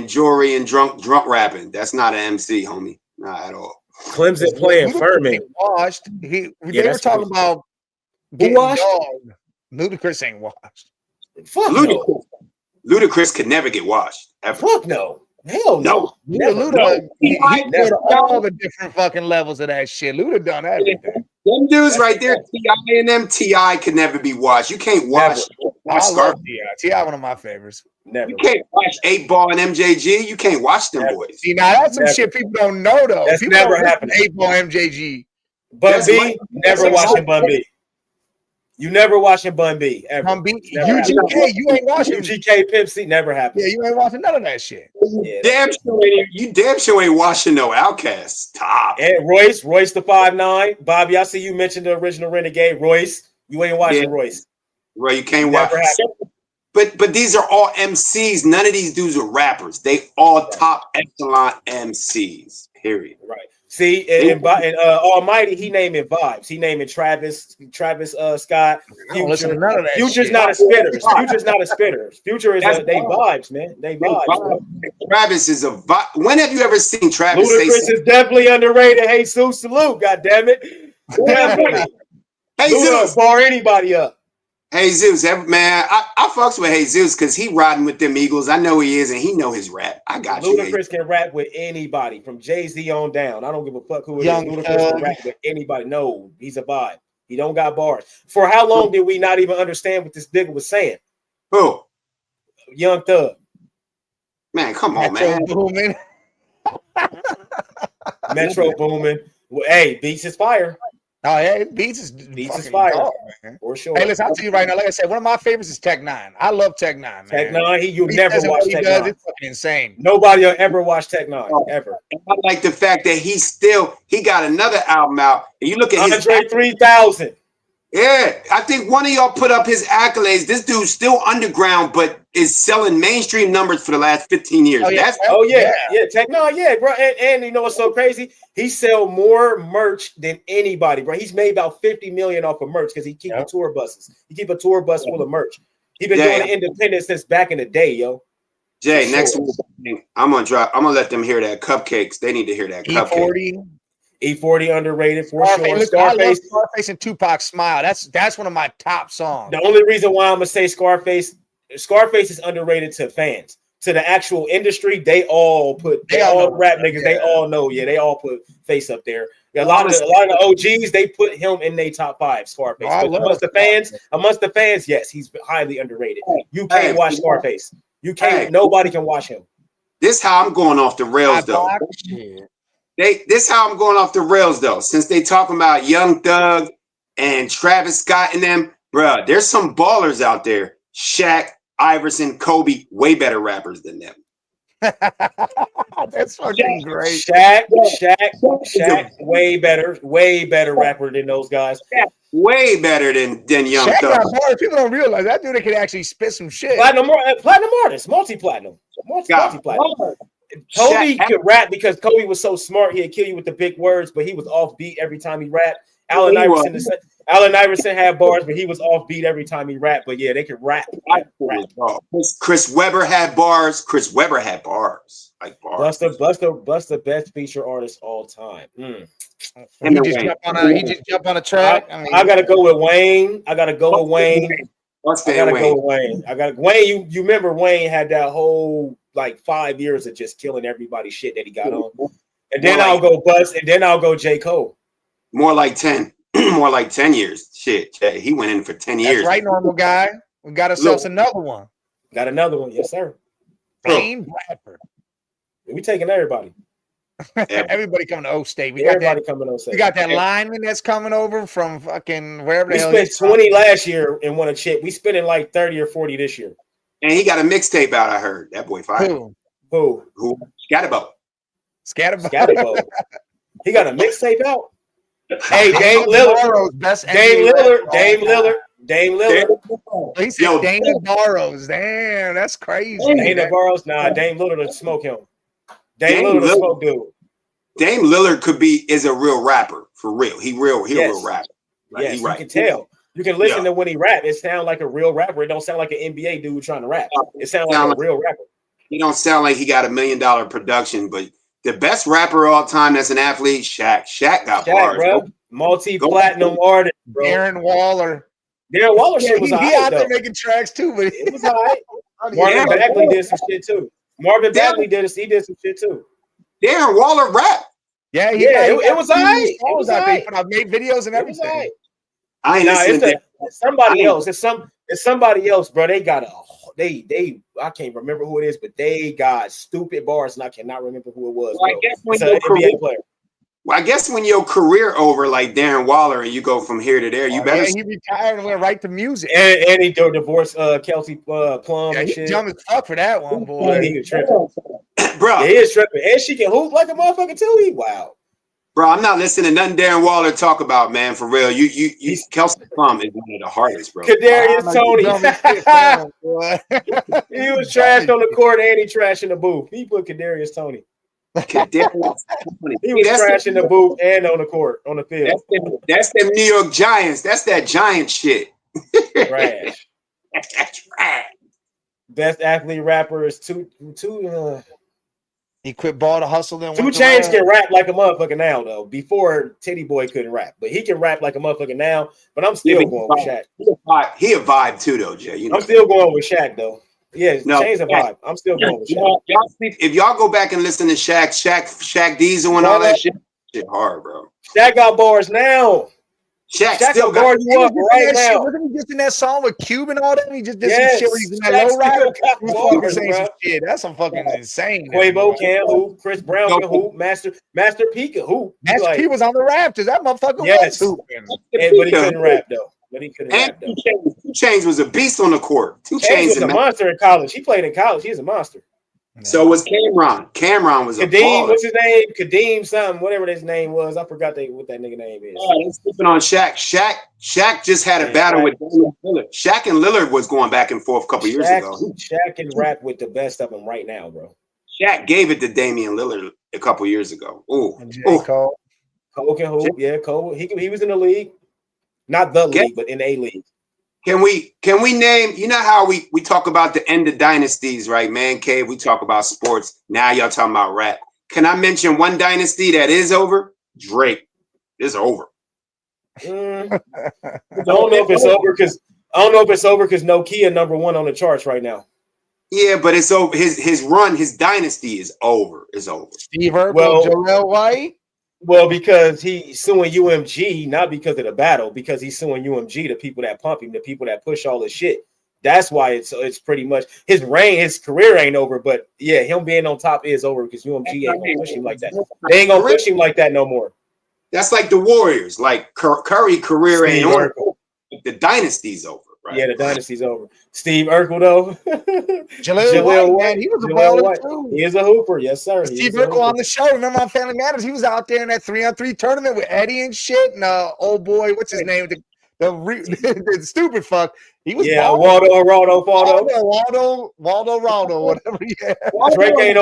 jewelry and drunk rapping. That's not an MC, homie. Not at all. Clemson playing Furman. Washed. They were talking about who washed? Ludacris ain't washed. Fuck Ludacris could never get washed. Ever. Fuck no. Hell no. Luda, he did all the different fucking levels of that shit. Luda done everything. Them dudes right there, T.I. and them, T.I. could never be washed. You can't wash. I love T.I. one of my favorites. Never. You can't wash 8 Ball and MJG. You can't wash them boys. See, now that's some shit people don't know though. That's people never happened. 8 Ball MJG. Bun B, never watching Bun B. You never watching Bun B ever. Bun B, UGK, you ain't watching UGK Pimp C, never happened. Yeah, you ain't watching none of that shit. Yeah, you damn sure ain't watching no Outkast. Top. And Royce the 5'9". Bobby, I see you mentioned the original Renegade. Royce, you ain't watching Royce. Right, you can't watch. But these are all MCs. None of these dudes are rappers. They all top echelon MCs. Period. Right. See, and Almighty, he naming vibes. He naming Travis Scott. Future's not a spitter. Future's not a spitter. Future is they vibes, man. They vibes. Travis is a vibe. When have you ever seen Travis? Ludacris is definitely underrated. Jesus, salute, goddammit. Definitely. Jesus, bar anybody up. Jesus, man, I fucks with Jesus because he riding with them Eagles. I know he is, and he know his rap. I got you. Ludacris can rap with anybody from Jay-Z on down. I don't give a fuck who it is. Ludacris can rap with anybody. No, he's a vibe. He don't got bars. For how long did we not even understand what this nigga was saying? Who? Young Thug. Man, come on, man. Metro Boomin. Well, hey, Beats is fire. Oh, yeah, Beats is fire. Dog, for sure. Hey, listen, I'll tell you right now, like I said, one of my favorites is Tech Nine. I love Tech Nine, man. Tech Nine, you never watch Tech Nine. It's fucking insane. Nobody will ever watch Tech Nine, ever. And I like the fact that he got another album out, and you look at Andre 3000. Yeah, I think one of y'all put up his accolades. This dude's still underground, but is selling mainstream numbers for the last 15 years. Oh yeah, bro. And you know what's so crazy? He sell more merch than anybody, bro. He's made about 50 million off of merch because he keep the tour buses. He keep a tour bus full of merch. He been doing independent since back in the day, yo. Jay, next week I'm gonna let them hear that cupcakes. They need to hear that cupcake. E40 underrated for sure. Scarface and Tupac Smile. That's one of my top songs. The only reason why I'm gonna say Scarface is underrated to fans. To the actual industry, they all rap niggas. They all know, they all put Face up there. A lot of the OGs, they put him in their top 5. Scarface. Amongst the fans, yes, he's highly underrated. You can't watch Scarface. You can't. Nobody can watch him. This how I'm going off the rails though. This how I'm going off the rails though. Since they talking about Young Thug and Travis Scott and them, bro, there's some ballers out there. Shaq, Iverson, Kobe, way better rappers than them. That's fucking great. Shaq, way better rapper than those guys. Way better than Young Shaq Thug. got bars. People don't realize that dude can actually spit some shit. Platinum artist, multi-platinum. Kobe could rap because Kobe was so smart. He'd kill you with the big words, but he was off beat every time he rapped. Allen Iverson had bars, but he was off beat every time he rapped. But yeah, they could rap. Chris Webber had bars. Like bars. Busta best feature artist all time. He just jump on a track. I gotta go with Wayne. Wayne. You remember Wayne had that whole like 5 years of just killing everybody's shit that he got on. And then I'll go Bust, and then I'll go J. Cole. More like 10. More like 10 years. Shit, Jay. He went in for 10 years. That's right, normal guy. We got ourselves another one. Got another one, yes, sir. Dame Bradford. We taking everybody. Everybody coming to O State. We got that lineman that's coming over from fucking wherever the hell. We spent 20 last year and won a chip. We spending like 30 or 40 this year. And he got a mixtape out, I heard. That boy fire. Who? Scatterbo. He got a mixtape out. Hey, Dame Lillard. Dame Lillard. He said Dame Barrows. Damn, that's crazy. Dame Barrows. Nah, Dame Lillard will smoke him. Dame Lillard will smoke dude. Dame Lillard is a real rapper for real. He a real rapper. Like, yes, you can tell. You can listen to when he rap. It sounds like a real rapper. It don't sound like an NBA dude trying to rap. It sounds like a real rapper. He don't sound like he got $1 million production, but the best rapper of all time that's an athlete, Shaq. Shaq got bars, bro. Multi-platinum artist, bro. Darren Waller shit was he out there making tracks too, but it was all right. Marvin Bagley did some shit too. He did some shit too. Darren Waller rap. Yeah, it was all right. It was all right. I made videos and everything. It's somebody else. It's somebody else, bro. They got I can't remember who it is, but they got stupid bars, and I cannot remember who it was. Well, I guess when your career over, like Darren Waller, and you go from here to there, you better. He retired and went right to music. And he divorced Kelsey Plum. And shit. Dumb as fuck for that one, boy. He was tripping, bro. He is tripping, and she can hoop like a motherfucker too. Wow. Bro, I'm not listening to nothing Darren Waller talk about, man. For real, Kelsey Plum is one of the hardest, bro. Kadarius Toney. He was trashed on the court and he trashed in the booth. He put Kadarius Toney. He was trashing the booth and on the court, on the field. That's them New York Giants. That's that Giant shit. Trash. Best athlete rapper is two. He quit ball to hustle. Then 2 Chainz can rap like a motherfucker now, though. Before Titty Boy couldn't rap, but he can rap like a motherfucker now. But I'm still going with Shaq. He a vibe too, though, Jay. You know? I'm still going with Shaq, though. Yeah, Chainz a vibe. I'm still going with Shaq. If y'all go back and listen to Shaq Diesel and all that shit hard, bro. Shaq got bars now. Shaq still got you up right now. Wasn't he just in that song with Cube and all that? He just did some shit where he's in that low rider. Shit, that's some fucking insane. Quavo can hoop. Chris Brown can hoop. Master P can hoop. Master P was on the Raptors. That motherfucker was hooping. But he couldn't rap though. 2 Chainz was a beast on the court. 2 Chainz was a monster in college. He played in college. He's a monster. So was Cameron. Cameron was a baller. What's his name? Kadeem something, whatever his name was. I forgot what that nigga name is. Oh, they're sleeping on Shaq. Shaq just had a battle with Damian Lillard. Shaq and Lillard was going back and forth a couple years ago. Shaq can rap with the best of them right now, bro. Shaq gave it to Damian Lillard a couple years ago. Cole can hoop. Yeah, Cole. He was in the league. Not the league, but in a league. Can we name, you know how we talk about the end of dynasties, right? Man cave, we talk about sports. Now y'all talking about rap. Can I mention one dynasty that is over? Drake is over. I don't know if it's over because Nokia #1 on the charts right now. Yeah, but it's over. His run, his dynasty is over. It's over. Steve Urkel, Joel White. Well, because he's suing UMG, not because of the battle, because he's suing UMG, the people that pump him, the people that push all this shit. That's why it's pretty much his career ain't over. But yeah, him being on top is over because UMG ain't gonna push him like that. They ain't gonna push him like that no more. That's like the Warriors. Like Curry career ain't over. The dynasty's over. Right? Yeah, the dynasty's over. Steve Urkel though. Jaleel White, man, he was a baller too. He is a hooper, yes sir. Steve Urkel on the show. Remember on Family Matters? He was out there in that 3-on-3 tournament with Eddie and shit. And old boy, what's his name? The stupid fuck. He was Waldo, whatever. Yeah. Drake ain't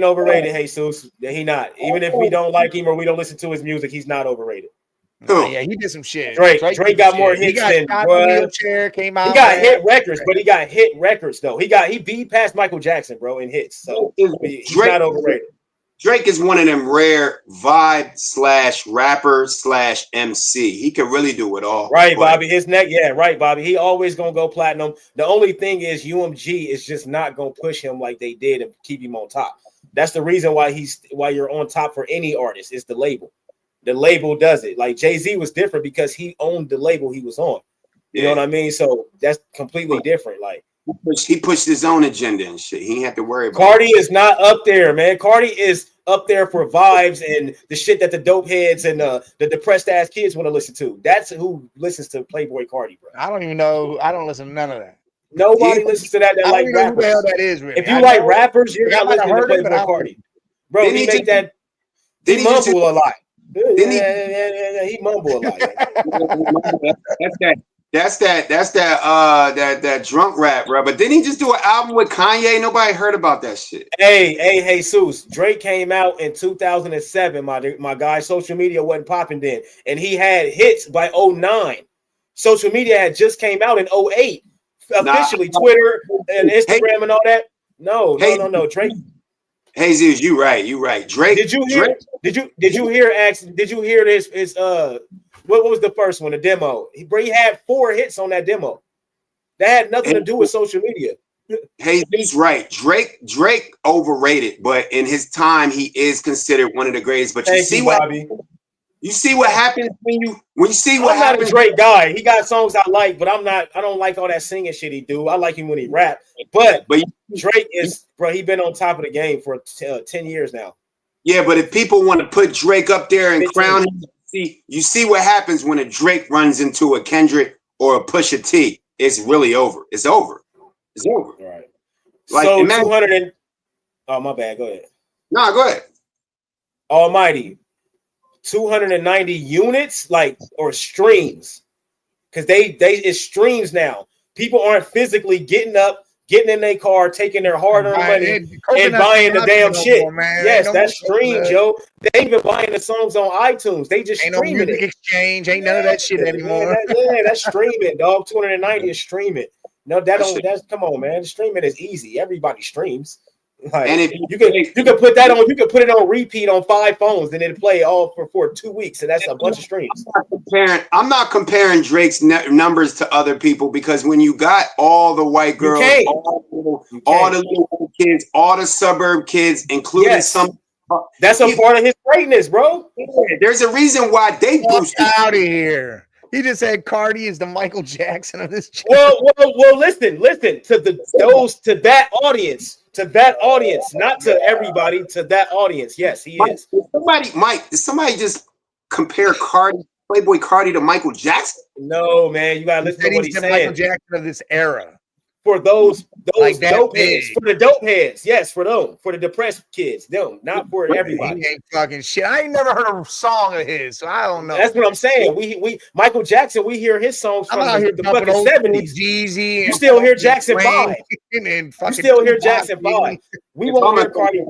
overrated. Jesus. He not. Even if we don't like him or we don't listen to his music, he's not overrated. Yeah, he did some shit. Drake got more hits than wheelchair came out. He got hit records, but he got hit records though. He beat past Michael Jackson, bro, in hits. So he's not overrated. Drake is one of them rare vibe/rapper/MC. He can really do it all. Right, Bobby. His neck, yeah, right, Bobby. He always gonna go platinum. The only thing is UMG is just not gonna push him like they did and keep him on top. That's the reason why you're on top for any artist. It's the label. The label does it. Like Jay-Z was different because he owned the label he was on. You know what I mean? So that's completely different. Like he pushed his own agenda and shit. He didn't have to worry about Cardi is not up there, man. Cardi is up there for vibes and the shit that the dope heads and the depressed ass kids want to listen to. That's who listens to Playboy Cardi, bro. I don't even know. I don't listen to none of that. Nobody listens to that. Like rappers. Who the hell that is, really. If you like rappers, you're not listening to Playboy Cardi. Bro, he make that. He mumble a lot. He mumble a lot. That's that drunk rap, bro. But didn't he just do an album with Kanye? Nobody heard about that shit. Hey, Jesus. Drake came out in 2007. My guy, social media wasn't popping then, and he had hits by 2009. Social media had just came out in 2008. Officially, Twitter and Instagram and all that. No. Drake. Hey, Zeus, you right. Drake. Did you hear this? It's what was the first one? The demo. He had 4 hits on that demo. That had nothing to do with social media. Hey, he's right. Drake overrated, but in his time, he is considered one of the greatest. But you see what happens when you see what happens. I'm not a Drake guy. He got songs I like, but I don't like all that singing shit he do. I like him when he rap. But Drake is, bro, he been on top of the game for 10 years now. Yeah, but if people want to put Drake up there and crown him, you see what happens when a Drake runs into a Kendrick or a Pusha T. It's really over. It's over. All right. Like, so 200 and oh, my bad. Go ahead. No, go ahead. Almighty. 290 units, or streams, because it's streams now. People aren't physically getting up, getting in their car, taking their hard-earned money and buying the damn shit. Yes, that's streams, yo. They ain't even buying the songs on iTunes. They just ain't streaming no music exchange. Ain't none of that shit anymore. That's streaming, dog. 290 is streaming. No, that's come on, man. Streaming is easy. Everybody streams. Like, and if you could put that on, you could put it on repeat on 5 phones, and it'll play all for 2 weeks, and that's a bunch of streams. I'm not comparing Drake's numbers to other people, because when you got all the white girls, all the little kids, all the suburb kids, including some. That's a part of his greatness, bro. There's a reason why they boosted out of here. He just said Cardi is the Michael Jackson of this. Well, listen to that audience. To that audience, not to everybody, to that audience. Yes, he is. Did somebody just compare Playboy Cardi to Michael Jackson? No, man, you gotta listen to what he's saying. Michael Jackson of this era. for those like dope heads, for the dope heads. Yes, for them, for the depressed kids. Them, not for everybody. He ain't fucking shit. I ain't never heard a song of his, so I don't know. That's what I'm saying. We Michael Jackson. We hear his songs from the fucking 70s. Jeezy. You still hear Jackson vibe. You still hear Jackson vibe. We won't hear Cardi.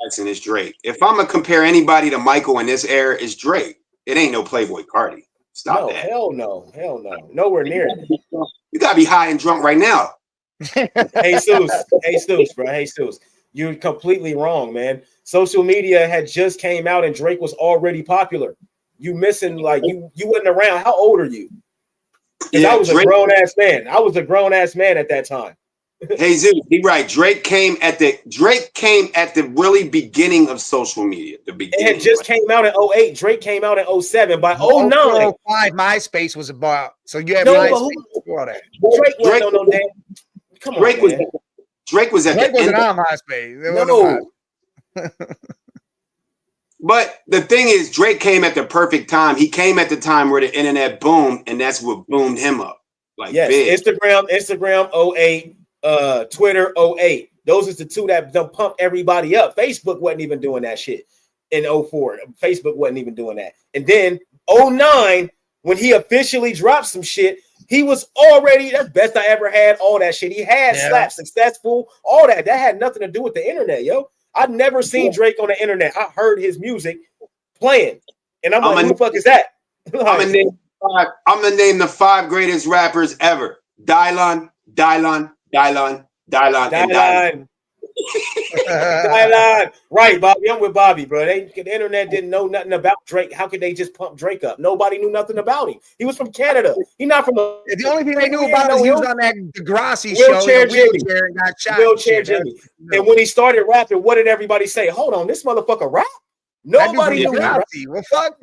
Jackson is Drake. If I'm gonna compare anybody to Michael in this era, it's Drake. It ain't no Playboy Cardi. Stop that. Hell no. Nowhere near it. You gotta be high and drunk right now. Jesus, bro. Jesus. You're completely wrong, man. Social media had just came out and Drake was already popular. You missing, like, you wasn't around. How old are you? Because I was a grown-ass man. I was a grown-ass man at that time. Jesus, be right. Drake came at the really beginning of social media. The beginning. It had just came out in 08. Drake came out in 07. By 09, 05, MySpace was about. So you had MySpace before that. Drake wasn't on no damn. Come on, Drake was at Drake the wasn't end. on MySpace. No. But the thing is, Drake came at the perfect time. He came at the time where the internet boomed, and that's what boomed him up. Like, yes, big. Instagram 08, Twitter 08. Those are the two that pump everybody up. Facebook wasn't even doing that shit in 04. Facebook wasn't even doing that. And then 09, when he officially dropped some shit, he was already that's best I ever had. All that shit. He had Slap, Successful, all that. That had nothing to do with the internet, yo. I've never seen Drake on the internet. I heard his music playing, and I'm like, who the fuck is that? I'm gonna name the 5 greatest rappers ever: Dylan. Right, Bobby. I'm with Bobby, bro. The internet didn't know nothing about Drake. How could they just pump Drake up? Nobody knew nothing about him. He was from Canada. He's not from. The only thing they knew about him, he was on that Degrassi Wheelchair show. Jimmy. And got shot. Wheelchair Jimmy. And when he started rapping, what did everybody say? Hold on, this motherfucker rap? Nobody knew Degrassi. Well, fuck.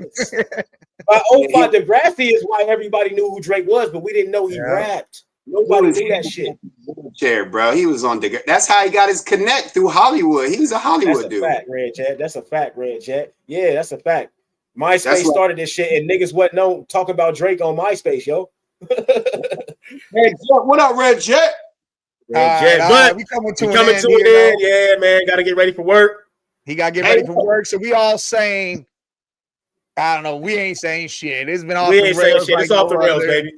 By 05, Degrassi is why everybody knew who Drake was, but we didn't know he rapped. Nobody knew that shit. Chair, bro. He was on the. That's how he got his connect through Hollywood. He was a Hollywood dude. That's a fact, Red Chat. Yeah, that's a fact. MySpace started this shit, and niggas wasn't talk about Drake on MySpace, yo. What up, Red Jet? Red Jet, but we coming to an end. Yeah, man, gotta get ready for work. He gotta get ready for work. So we all saying, I don't know. We ain't saying shit. It's been off the rails. Saying shit. It's off the rails, baby.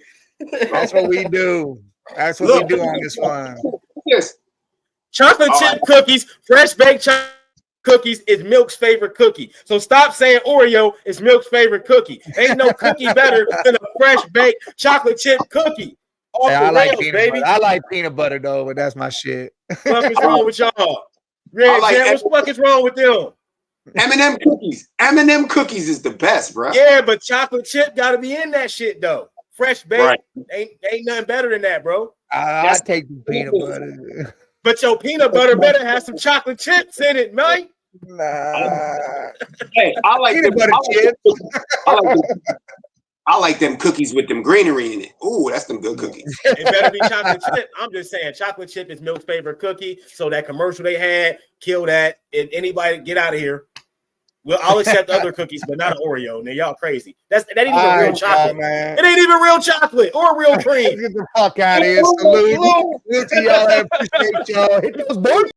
That's what we do. That's what we do on this one. Yes. Chocolate chip cookies, fresh baked chocolate cookies is Milk's favorite cookie. So stop saying Oreo is Milk's favorite cookie. Ain't no cookie better than a fresh baked chocolate chip cookie. I like peanut butter. I like peanut butter though, but that's my shit. What is wrong with y'all? Red, what the fuck is wrong with them? M&M cookies. M&M cookies is the best, bro. Yeah, but chocolate chip got to be in that shit though. Fresh baked ain't nothing better than that, bro. I take the peanut butter. But your peanut butter better have some chocolate chips in it, man. Nah. Hey, I like peanut butter chips. I like them cookies with them greenery in it. Ooh, that's them good cookies. It better be chocolate chip. I'm just saying, chocolate chip is Milk's favorite cookie. So that commercial they had, kill that. And anybody get out of here. Well, I'll accept other cookies, but not an Oreo. Now y'all crazy. That ain't even real chocolate. Man. It ain't even real chocolate or real cream. Get the fuck out of here. Salute. We'll see y'all. Appreciate y'all. Hit those boys.